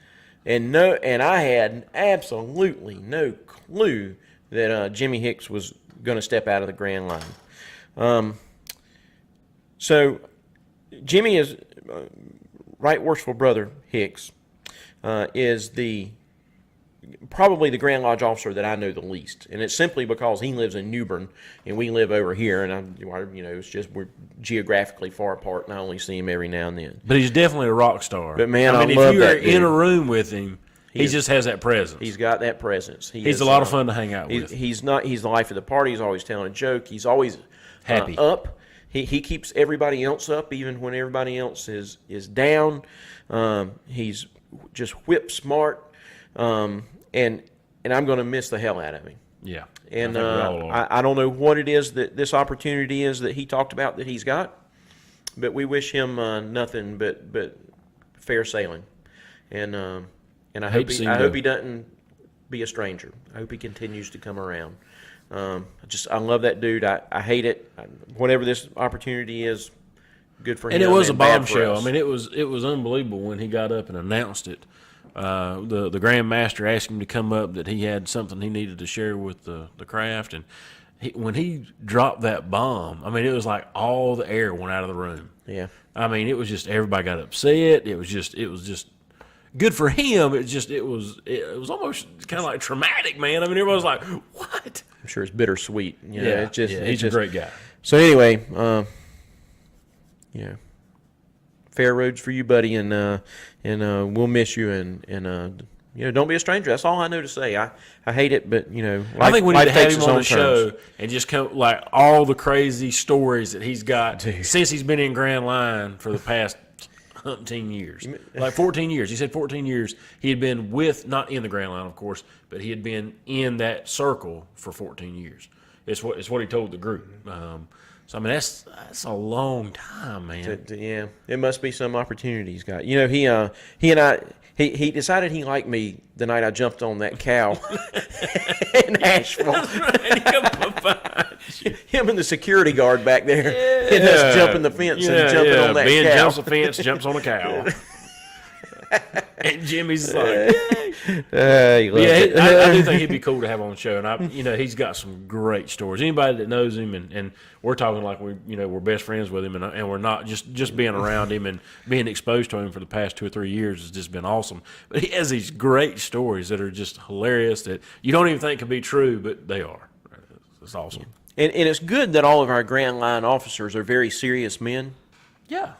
and I had absolutely no clue that Jimmy Hicks was going to step out of the grand line. So Jimmy is right worshipful brother Hicks is probably the Grand Lodge officer that I know the least, and it's simply because he lives in New Bern and we live over here, and it's just we're geographically far apart, and I only see him every now and then. But he's definitely a rock star. But man, I mean, love if you that are dude. in a room with him, he just has that presence. He's got that presence. He's a lot of fun to hang out with. He's the life of the party. He's always telling a joke. He's always happy up. He keeps everybody else up, even when everybody else is down. He's just whip smart, and I'm going to miss the hell out of him. Yeah. And I don't know what it is that this opportunity is that he talked about that he's got, but we wish him nothing but fair sailing. And I hope he doesn't be a stranger. I hope he continues to come around. I love that dude. I hate it. Whatever this opportunity is, good for him. And it was a bad for bombshell. us. I mean, it was unbelievable when he got up and announced it. The Grand Master asked him to come up that he had something he needed to share with the craft, and when he dropped that bomb, I mean, it was like all the air went out of the room. Yeah. I mean, it was just everybody got upset. It was just good for him. It was almost kind of like traumatic, man. I mean, everybody was like, "What?" I'm sure it's bittersweet. He's a great guy. So anyway, fair roads for you, buddy, and we'll miss you, and don't be a stranger. That's all I know to say. I hate it, but I think we need to have him on the terms. show and just come like all the crazy stories that he's got since he's been in Grand Line for the past 17 years, like 14 years. He said 14 years. He had been not in the Grand Line, of course, but he had been in that circle for 14 years. It's what he told the group. So I mean, that's a long time, man. Yeah, it must be some opportunity he's got. He decided he liked me the night I jumped on that cow in Asheville. Him and the security guard back there, and us jumping the fence and jumping on that Ben cow. jumps the fence, jumps on a cow. And Jimmy's like, He loves it. I do think he'd be cool to have on the show, and he's got some great stories. Anybody that knows him, and we're talking like we're best friends with him, and we're not just being around him and being exposed to him for the past 2 or 3 years has just been awesome. But he has these great stories that are just hilarious that you don't even think can be true, but they are. It's awesome. And it's good that all of our Grand Line officers are very serious men. Yeah.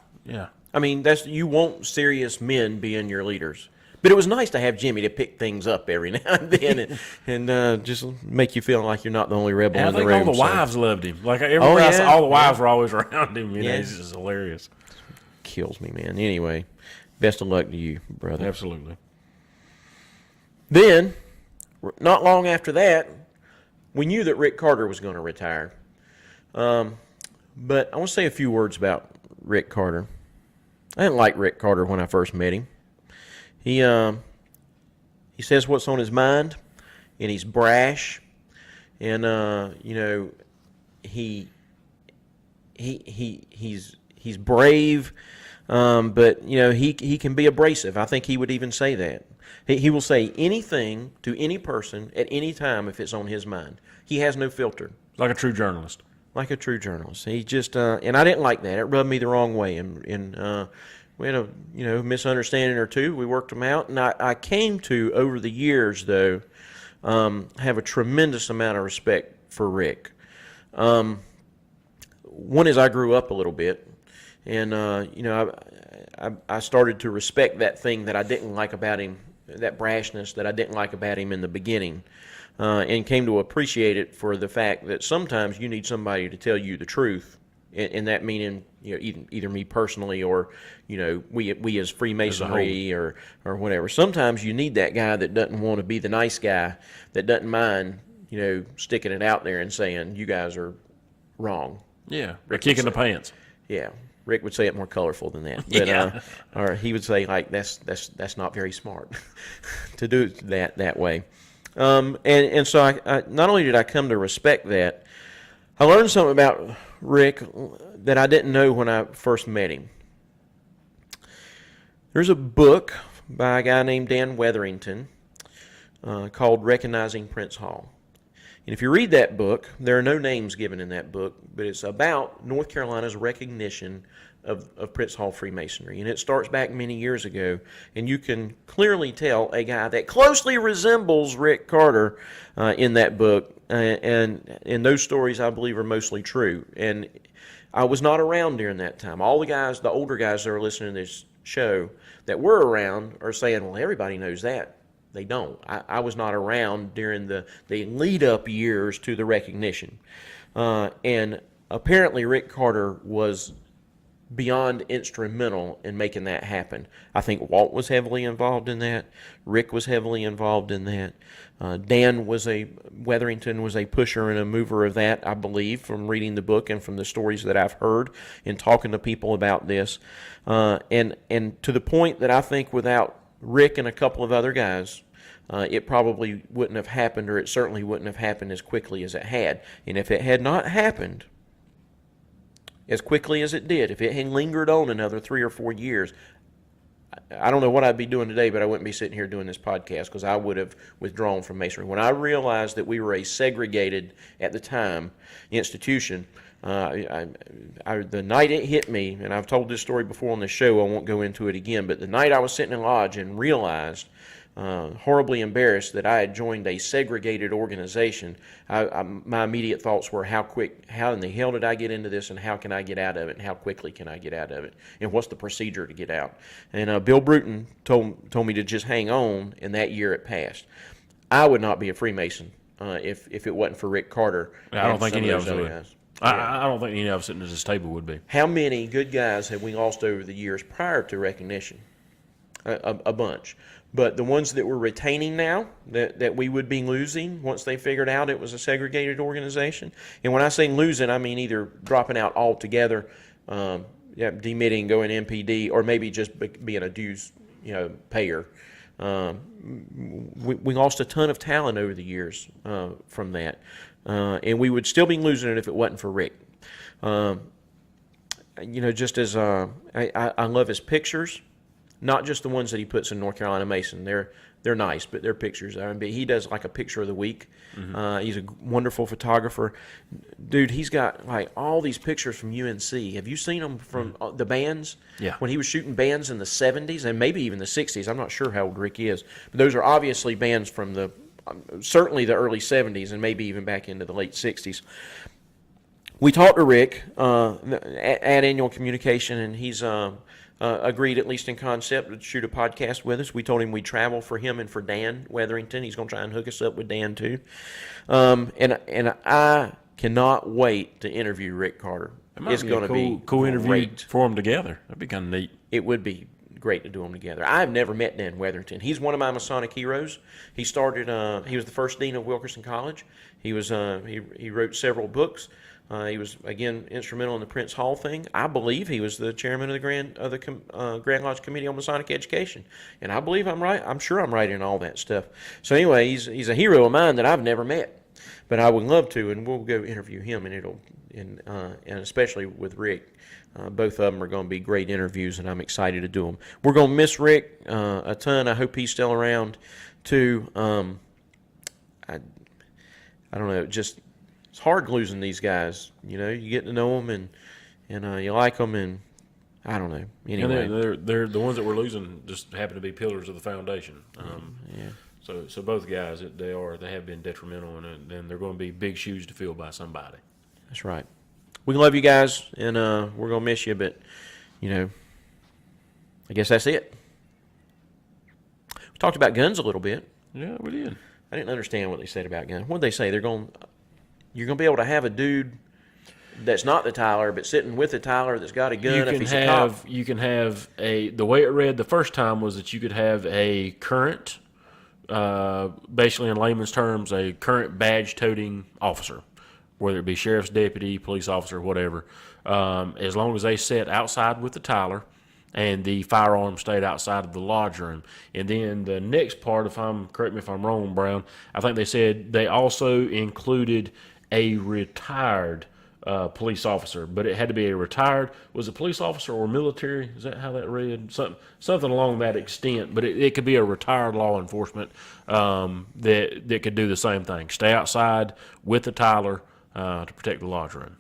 I mean, you want serious men being your leaders. But it was nice to have Jimmy to pick things up every now and then and just make you feel like you're not the only rebel in the room. I think all the wives loved him. Like all the wives were always around him. He's just hilarious. Kills me, man. Anyway, best of luck to you, brother. Absolutely. Then, not long after that, we knew that Rick Carter was going to retire. But I want to say a few words about Rick Carter. I didn't like Rick Carter when I first met him. He says what's on his mind, and he's brash, and he's brave, but he can be abrasive. I think he would even say that. He will say anything to any person at any time if it's on his mind. He has no filter. Like a true journalist. Like a true journalist. He just and I didn't like that. It rubbed me the wrong way, and we had a misunderstanding or two. We worked them out, and I came to, over the years though, have a tremendous amount of respect for Rick. One is I grew up a little bit, and I started to respect that thing that I didn't like about him, that brashness that I didn't like about him in the beginning. And came to appreciate it for the fact that sometimes you need somebody to tell you the truth, and that meaning either me personally or we as Freemasonry or whatever. Sometimes you need that guy that doesn't want to be the nice guy, that doesn't mind sticking it out there and saying you guys are wrong. Yeah, Rick kicking the pants. Yeah, Rick would say it more colorful than that. But, or he would say like that's not very smart to do that way. And so I not only did I come to respect that, I learned something about Rick that I didn't know when I first met him. There's a book by a guy named Dan Wetherington called Recognizing Prince Hall. And if you read that book, there are no names given in that book, but it's about North Carolina's recognition of Prince Hall Freemasonry. And it starts back many years ago, and you can clearly tell a guy that closely resembles Rick Carter in that book, and those stories I believe are mostly true. And I was not around during that time. All the older guys that are listening to this show that were around are saying, well, everybody knows that. They don't. I was not around during the lead-up years to the recognition. And apparently Rick Carter was beyond instrumental in making that happen. I think Walt was heavily involved in that. Rick was heavily involved in that. Dan Wetherington was a pusher and a mover of that, I believe, from reading the book and from the stories that I've heard and talking to people about this. And to the point that I think without Rick and a couple of other guys, it probably wouldn't have happened, or it certainly wouldn't have happened as quickly as it had. And if it had not happened as quickly as it did, if it had lingered on another 3 or 4 years, I don't know what I'd be doing today, but I wouldn't be sitting here doing this podcast because I would have withdrawn from Masonry. When I realized that we were a segregated, at the time, institution, the night it hit me, and I've told this story before on the show, I won't go into it again, but the night I was sitting in lodge and realized, horribly embarrassed, that I had joined a segregated organization, my immediate thoughts were, how in the hell did I get into this, and how can I get out of it, and how quickly can I get out of it, and what's the procedure to get out? And Bill Bruton told me to just hang on, and that year it passed. I would not be a Freemason if it wasn't for Rick Carter. I don't think any of us would. Guys. I don't think any of us sitting at this table would be. How many good guys have we lost over the years prior to recognition? A bunch. But the ones that we're retaining now, that we would be losing once they figured out it was a segregated organization. And when I say losing, I mean either dropping out altogether, demitting, going MPD, or maybe just being a dues payer. We lost a ton of talent over the years from that. And we would still be losing it if it wasn't for Rick. Just as I love his pictures. not just the ones that he puts in North Carolina Mason. They're nice, but they're pictures. I mean, he does like a picture of the week. He's a wonderful photographer. Dude, he's got like all these pictures from UNC. Have you seen them from the bands? Yeah. When he was shooting bands in the 70s and maybe even the 60s. I'm not sure how old Rick is. But those are obviously bands from certainly the early 70s and maybe even back into the late 60s. We talked to Rick at Annual Communication, and he's agreed, at least in concept, to shoot a podcast with us. We told him we'd travel for him and for Dan Wetherington. He's going to try and hook us up with Dan, too. And I cannot wait to interview Rick Carter. It's going to be cool interview great. for them together. That'd be kind of neat. It would be great to do them together. I've never met Dan Wetherington. He's one of my Masonic heroes. He started. He was the first dean of Wilkerson College. He was. He wrote several books. He was, again, instrumental in the Prince Hall thing. I believe he was the chairman of the Grand Lodge Committee on Masonic Education, and I believe I'm right. I'm sure I'm right in all that stuff. So anyway, he's a hero of mine that I've never met, but I would love to, and we'll go interview him, and especially with Rick. Both of them are going to be great interviews, and I'm excited to do them. We're going to miss Rick a ton. I hope he's still around too. I don't know, just. It's hard losing these guys. You know, you get to know them and you like them, and I don't know. Anyway, and they're the ones that we're losing just happen to be pillars of the foundation. yeah. So both guys, they have been detrimental, and they're going to be big shoes to fill by somebody. That's right. We love you guys, and we're gonna miss you, but I guess that's it. We talked about guns a little bit. Yeah, we did. I didn't understand what they said about guns. What did they say? You're going to be able to have a dude that's not the Tyler, but sitting with the Tyler that's got a gun if he's a cop. You can have the way it read the first time was that you could have a current, basically in layman's terms, a current badge-toting officer, whether it be sheriff's deputy, police officer, whatever, as long as they sat outside with the Tyler and the firearm stayed outside of the lodge room. And then the next part, correct me if I'm wrong, Brown, I think they said they also included a retired police officer, but it had to be a retired, was it police officer or military? Is that how that read? Something along that extent, but it could be a retired law enforcement that could do the same thing. Stay outside with the Tyler to protect the lodge room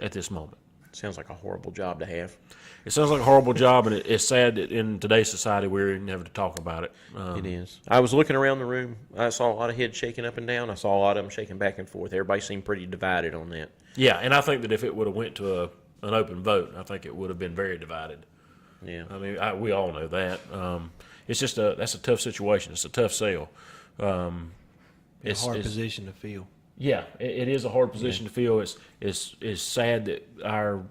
at this moment. Sounds like a horrible job to have. It sounds like a horrible job, and it's sad that in today's society we're never to talk about it. It is. I was looking around the room. I saw a lot of heads shaking up and down. I saw a lot of them shaking back and forth. Everybody seemed pretty divided on that. Yeah, and I think that if it would have went to an open vote, I think it would have been very divided. Yeah. I mean, we all know that. It's just that's a tough situation. It's a tough sale. It's a hard position to fill. Yeah, it is a hard position to fill. It's sad that our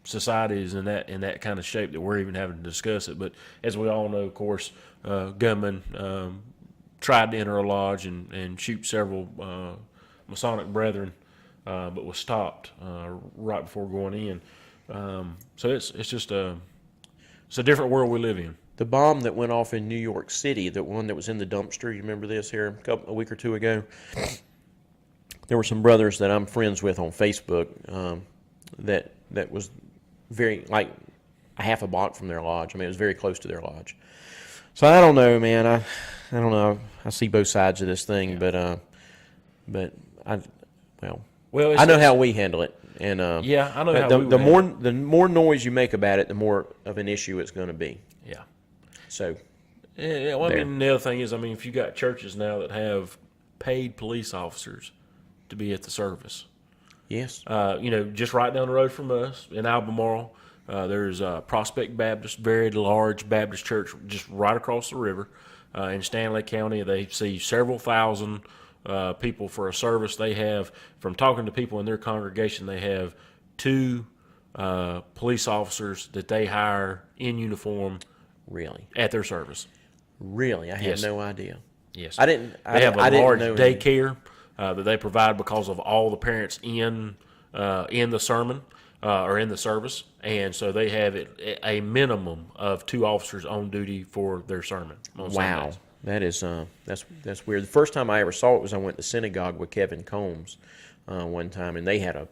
society is in that kind of shape that we're even having to discuss it. But as we all know, of course, gunmen tried to enter a lodge and shoot several Masonic brethren, but was stopped right before going in. So it's just it's a different world we live in. The bomb that went off in New York City, the one that was in the dumpster, you remember this here a week or two ago? There were some brothers that I'm friends with on Facebook that was very, like, a half a block from their lodge. I mean, it was very close to their lodge. So I don't know, man. I don't know. I see both sides of this thing, Yeah. but I know how we handle it. And yeah, I know how the more noise you make about it, the more of an issue it's going to be. Yeah. So, yeah. Well, I mean, the other thing is, I mean, if you got churches now that have paid police officers to be at the service, yes, just right down the road from us in Albemarle, there's Prospect Baptist, very large Baptist church, just right across the river in Stanley County. They see several thousand people for a service. They have, from talking to people in their congregation, they have 2 police officers that they hire in uniform. Really? At their service. Really? I had Yes. no idea. Yes. I didn't. They have a I didn't large know daycare that they provide because of all the parents in the sermon or in the service, and so they have a minimum of 2 officers on duty for their sermon. On Wow, Sundays. that is that's weird. The first time I ever saw it was I went to synagogue with Kevin Combs one time, and they had a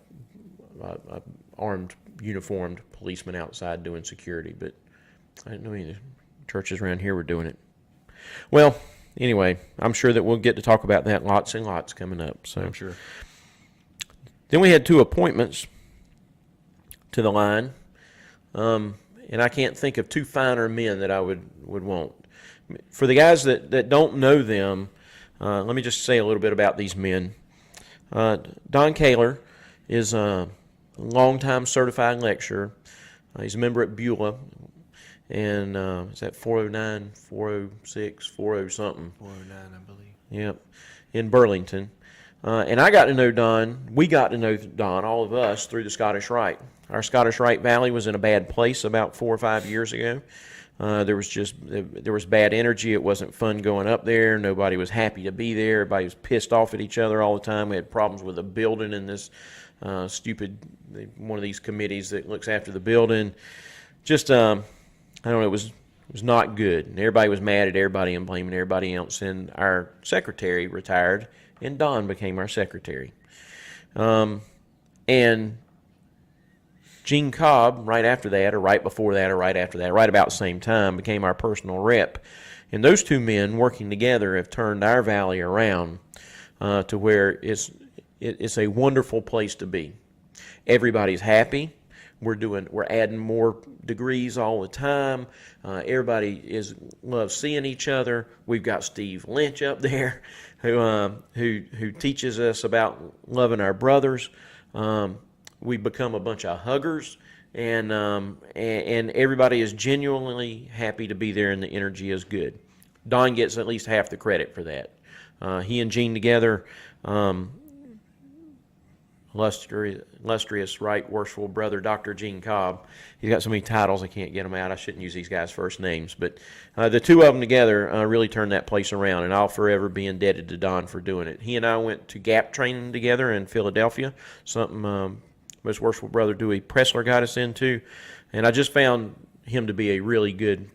armed, uniformed policeman outside doing security. But I didn't know any of the churches around here were doing it. Well, anyway, I'm sure that we'll get to talk about that lots and lots coming up. So I'm sure. Then we had 2 appointments to the line, and I can't think of 2 finer men that I would want. For the guys that don't know them, let me just say a little bit about these men. Don Kaler is a longtime certified lecturer. He's a member at Beulah, and is that 409, 406, 40 something? 409, I believe. Yep, in Burlington. And I got to know Don. We got to know Don, all of us, through the Scottish Rite. Our Scottish Rite Valley was in a bad place about 4 or 5 years ago. There was bad energy. It wasn't fun going up there. Nobody was happy to be there. Everybody was pissed off at each other all the time. We had problems with the building and this stupid one of these committees that looks after the building. Just I don't know. It was not good. And everybody was mad at everybody and blaming everybody else. And our secretary retired, and Don became our secretary. And Gene Cobb, right after that, or right before that, or right after that, right about the same time, became our personal rep. And those 2 men working together have turned our valley around to where it's a wonderful place to be. Everybody's happy. We're adding more degrees all the time. Everybody loves seeing each other. We've got Steve Lynch up there, who teaches us about loving our brothers. We've become a bunch of huggers, and everybody is genuinely happy to be there, and the energy is good. Don gets at least half the credit for that. He and Gene together, illustrious, right worshipful brother, Dr. Gene Cobb. He's got so many titles I can't get them out. I shouldn't use these guys' first names. But the 2 of them together really turned that place around, and I'll forever be indebted to Don for doing it. He and I went to GAP training together in Philadelphia, something most worshipful brother Dewey Pressler got us into, and I just found him to be a really good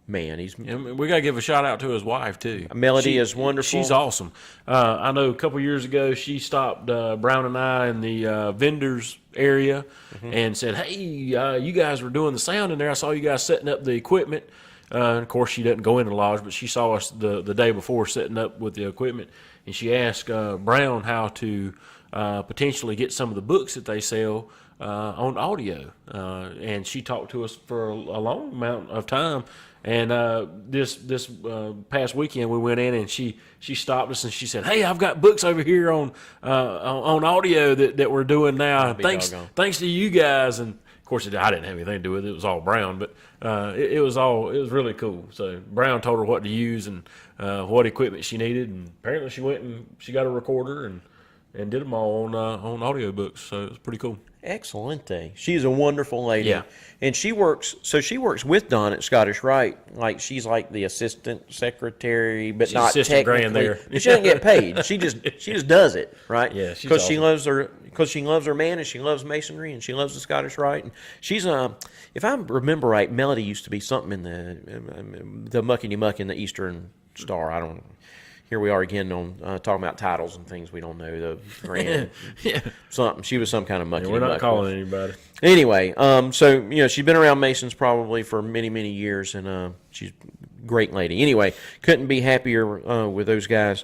man. And we got to give a shout out to his wife too. Melody is wonderful. She's awesome. I know a couple years ago she stopped Brown and I in the vendors area and said, "Hey, you guys were doing the sound in there. I saw you guys setting up the equipment." Of course, she doesn't go into the lodge, but she saw us the day before setting up with the equipment, and she asked Brown how to potentially get some of the books that they sell on audio. And she talked to us for a long amount of time. And this past weekend we went in and she stopped us and she said, "Hey, I've got books over here on audio that we're doing now. Thanks to you guys." And of course, I didn't have anything to do with it. It was all Brown, but it was really cool. So Brown told her what to use and what equipment she needed, and apparently she went and she got a recorder and did them all on audiobooks. So it was pretty cool. Excelente. She's a wonderful lady. Yeah. And she works with Don at Scottish Rite. Like, she's like the assistant secretary, but She's not assistant technically. grand there. She doesn't get paid. She just does it, right? Yeah, she's because awesome. she loves her man, and she loves Masonry, and she loves the Scottish Rite. And she's if I remember right, Melody used to be something in the muckety muck in the Eastern Star. I don't. Here we are again on talking about titles and things we don't know. The grand, something. She was some kind of mucky. Yeah, we're not calling anybody. Anyway, so she's been around Masons probably for many, many years, and she's a great lady. Anyway, couldn't be happier with those guys.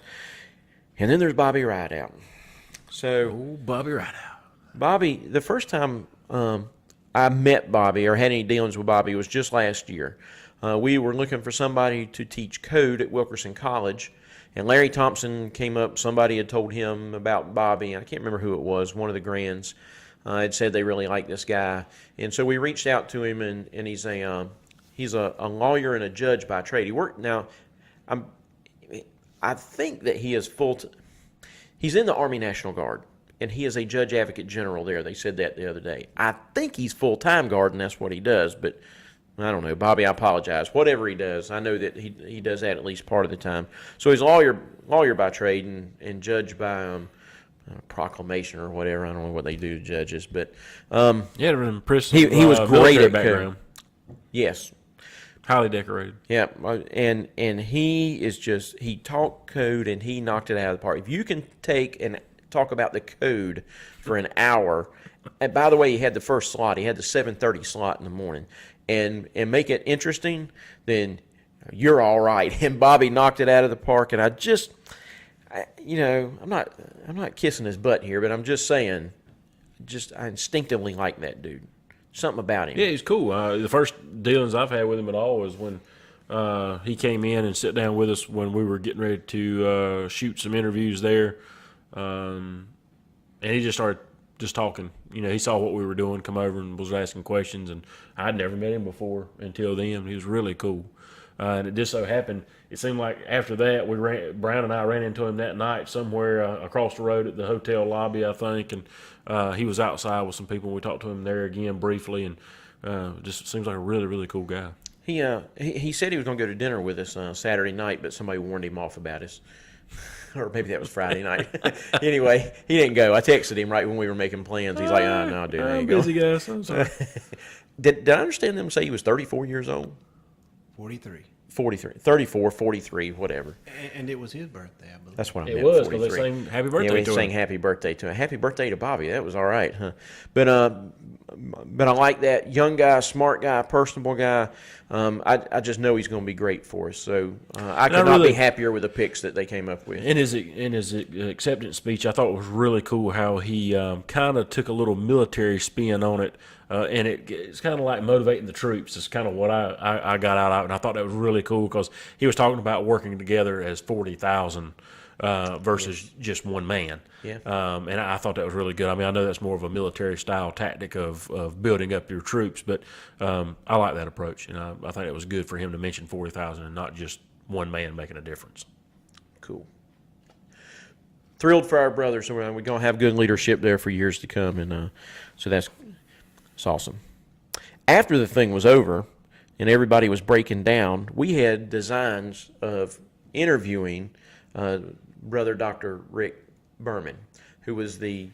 And then there's Bobby Rideout. So Bobby Rideout. Bobby, the first time I met Bobby or had any dealings with Bobby was just last year. We were looking for somebody to teach code at Wilkerson College. And Larry Thompson came up. Somebody had told him about Bobby. I can't remember who it was. One of the grands had said they really liked this guy. And so we reached out to him, and he's a lawyer and a judge by trade. He worked now. I think that he is he's in the Army National Guard, and he is a judge advocate general there. They said that the other day. I think he's full-time guard, and that's what he does, but I don't know. Bobby, I apologize. Whatever he does, I know that he does that at least part of the time. So he's a lawyer by trade and judge by proclamation or whatever. I don't know what they do to judges, but Yeah, impressive. he was great at background. Yes. Highly decorated. Yeah, and he taught code and he knocked it out of the park. If you can take and talk about the code for an hour, and by the way, he had the first slot. He had the 7:30 slot in the morning, and make it interesting, then you're all right. And Bobby knocked it out of the park, and I'm not kissing his butt here, but I'm just saying, I instinctively like that dude. Something about him. Yeah, he's cool. The first dealings I've had with him at all was when he came in and sat down with us when we were getting ready to shoot some interviews there, and he just started just talking. He saw what we were doing, come over and was asking questions, and I'd never met him before until then. He was really cool. And it just so happened, it seemed like after that, Brown and I ran into him that night somewhere across the road at the hotel lobby, I think, and he was outside with some people. We talked to him there again briefly, and just seems like a really, really cool guy. He said he was going to go to dinner with us Saturday night, but somebody warned him off about us. Or maybe that was Friday night. Anyway, he didn't go. I texted him right when we were making plans. He's like, oh, no, dude, I ain't busy going. guy. I'm sorry. Did I understand them say he was 34 years old? 43. 43, 34, 43, whatever. And it was his birthday, I believe. That's what I It meant. was, 43. because they sang happy birthday Yeah, we to him. sang happy birthday to him. Happy birthday to Bobby. That was all right, huh? But I like that young guy, smart guy, personable guy. I just know he's going to be great for us. So I could not be happier with the picks that they came up with. In his acceptance speech, I thought it was really cool how he kind of took a little military spin on it. And it's kind of like motivating the troops. It's kind of what I got out of it. And I thought that was really cool because he was talking about working together as 40,000 versus just one man. Yeah. And I thought that was really good. I mean, I know that's more of a military-style tactic of building up your troops, but I like that approach. And I think it was good for him to mention 40,000 and not just one man making a difference. Cool. Thrilled for our brothers. So we're going to have good leadership there for years to come. And so that's awesome. After the thing was over and everybody was breaking down, we had designs of interviewing Brother Dr. Rick Berman, who was the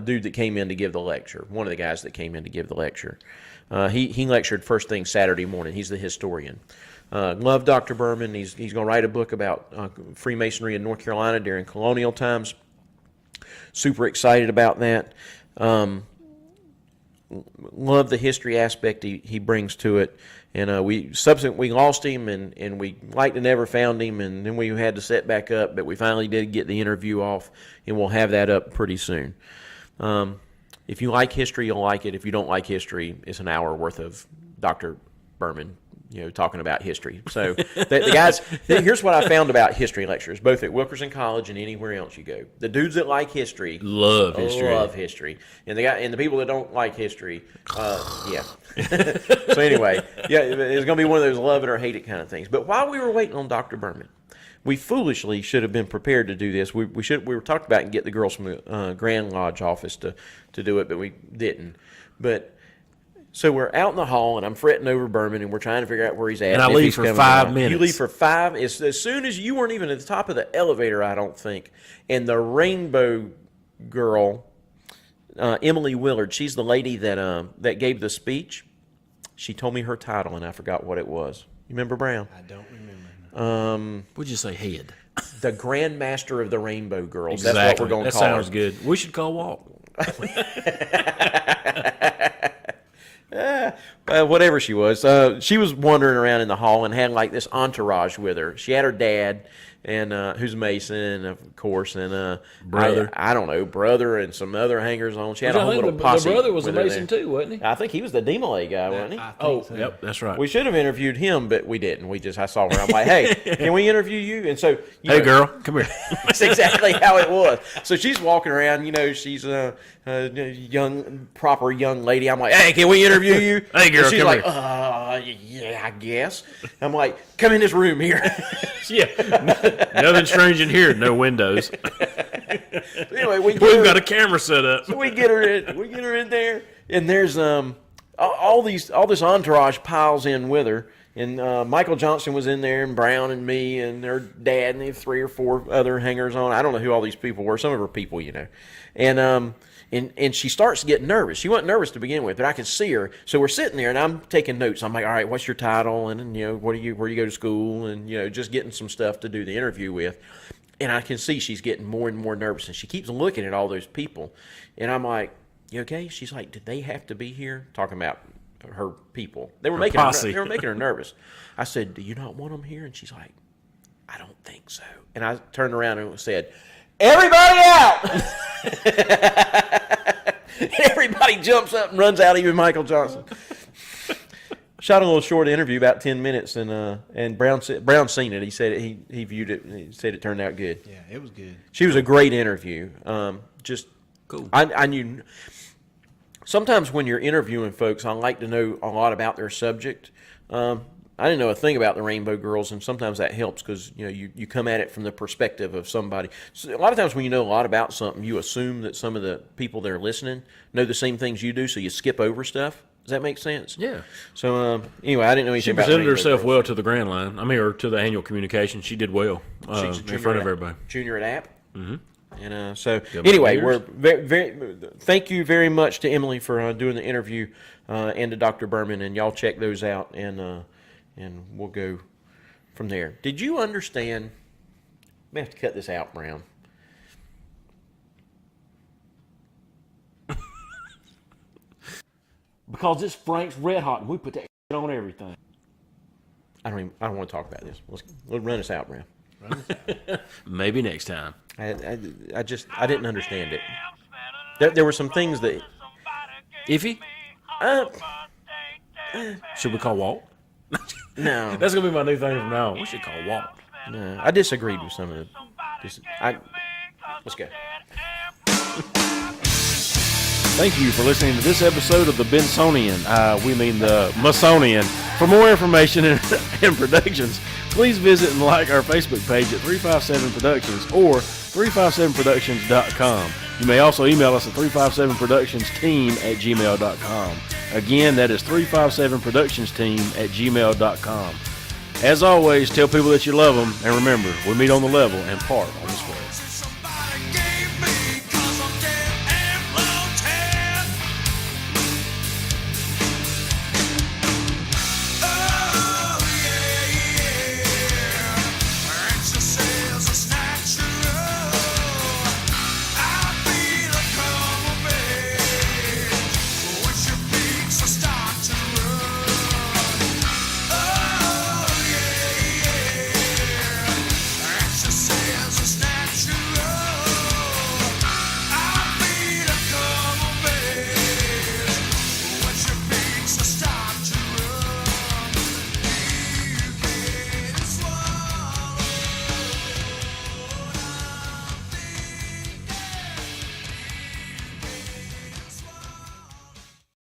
dude that came in to give the lecture, one of the guys that came in to give the lecture. He lectured first thing Saturday morning. He's the historian. Love Dr. Berman. He's going to write a book about Freemasonry in North Carolina during colonial times. Super excited about that. Love the history aspect he brings to it, and we lost him, and we like to never found him, and then we had to set back up, but we finally did get the interview off, and we'll have that up pretty soon. If you like history, you'll like it. If you don't like history, it's an hour worth of Dr. Berman, talking about history. So the guys, here's what I found about history lectures, both at Wilkerson College and anywhere else you go. The dudes that like history love history, and the people that don't like history, yeah. So anyway, yeah, it's going to be one of those love it or hate it kind of things. But while we were waiting on Dr. Berman, we foolishly should have been prepared to do this. We were talking about and get the girls from the Grand Lodge office to do it, but we didn't. But so we're out in the hall, and I'm fretting over Berman, and we're trying to figure out where he's at. And I leave for 5 minutes. You leave for 5. As soon as you weren't even at the top of the elevator, I don't think. And the rainbow girl, Emily Willard, she's the lady that gave the speech. She told me her title, and I forgot what it was. You remember, Brown? I don't remember. What'd you say, head? The Grand Master of the Rainbow Girls. Exactly. That's what we're going to call her. That sounds good. We should call Walt. Whatever she was wandering around in the hall and had like this entourage with her. She had her dad, and who's Mason, of course, and brother. I don't know, brother, and some other hangers on. She had a whole little posse. The brother was a with her Mason there. too, wasn't he? I think he was the DeMolay guy, wasn't he? I think so. Yep, that's right. We should have interviewed him, but we didn't. I saw her. I'm like, hey, can we interview you? And so, Hey, girl, come here. That's exactly how it was. So she's walking around, she's a proper young lady. I'm like, hey, can we interview you? Hey, girl, and she's come like, here. Yeah, I guess. I'm like, come in this room here. Yeah, nothing strange in here. No windows. Anyway, We've got a camera set up. So we get her in there, and there's all this entourage piles in with her. And Michael Johnson was in there, and Brown and me, and their dad, and they have 3 or 4 other hangers on. I don't know who all these people were. Some of her people, And she starts to get nervous. She wasn't nervous to begin with, but I could see her. So we're sitting there, and I'm taking notes. I'm like, all right, what's your title? And where do you go to school? And just getting some stuff to do the interview with. And I can see she's getting more and more nervous, and she keeps looking at all those people. And I'm like, you okay? She's like, did they have to be here? Talking about her people. They were Her making her, posse. they were making her nervous. I said, "Do you not want them here?" And she's like, "I don't think so." And I turned around and said, "Everybody out!" Everybody jumps up and runs out, even Michael Johnson. Shot a little short interview, about 10 minutes, and Brown seen it. He said he viewed it. And he said it turned out good. Yeah, it was good. She was a great interview. Just Cool. I knew. Sometimes when you're interviewing folks, I like to know a lot about their subject. I didn't know a thing about the Rainbow Girls, and sometimes that helps because you come at it from the perspective of somebody. So a lot of times when you know a lot about something, you assume that some of the people that are listening know the same things you do, so you skip over stuff. Does that make sense? Yeah. So anyway, I didn't know anything She about presented Rainbow herself Girls. well to the Grand Line. I mean, or to the annual communication. She did well She's a in junior front of at- everybody. Junior at App. Mm-hmm. And so Good anyway, years. we're very thank you very much to Emily for doing the interview and to Dr. Berman, and y'all check those out, and we'll go from there. Did you understand? We have to cut this out, Brown. Because it's Frank's Red Hot, and we put that shit on everything. I don't want to talk about this. Let's run us out, Brown. Maybe next time. I didn't understand it. There were some things that Iffy? uh, Should we call Walt? no. That's going to be my new thing from now on. We should call Walt. No, I disagreed with some of the. Let's go. Thank you for listening to this episode of the Bensonian. We mean the Masonian. For more information and productions, please visit and like our Facebook page at 357 Productions or 357productions.com. You may also email us at 357productionsteam@gmail.com. Again, that is 357productionsteam@gmail.com. As always, tell people that you love them, and remember, we meet on the level and part on the square.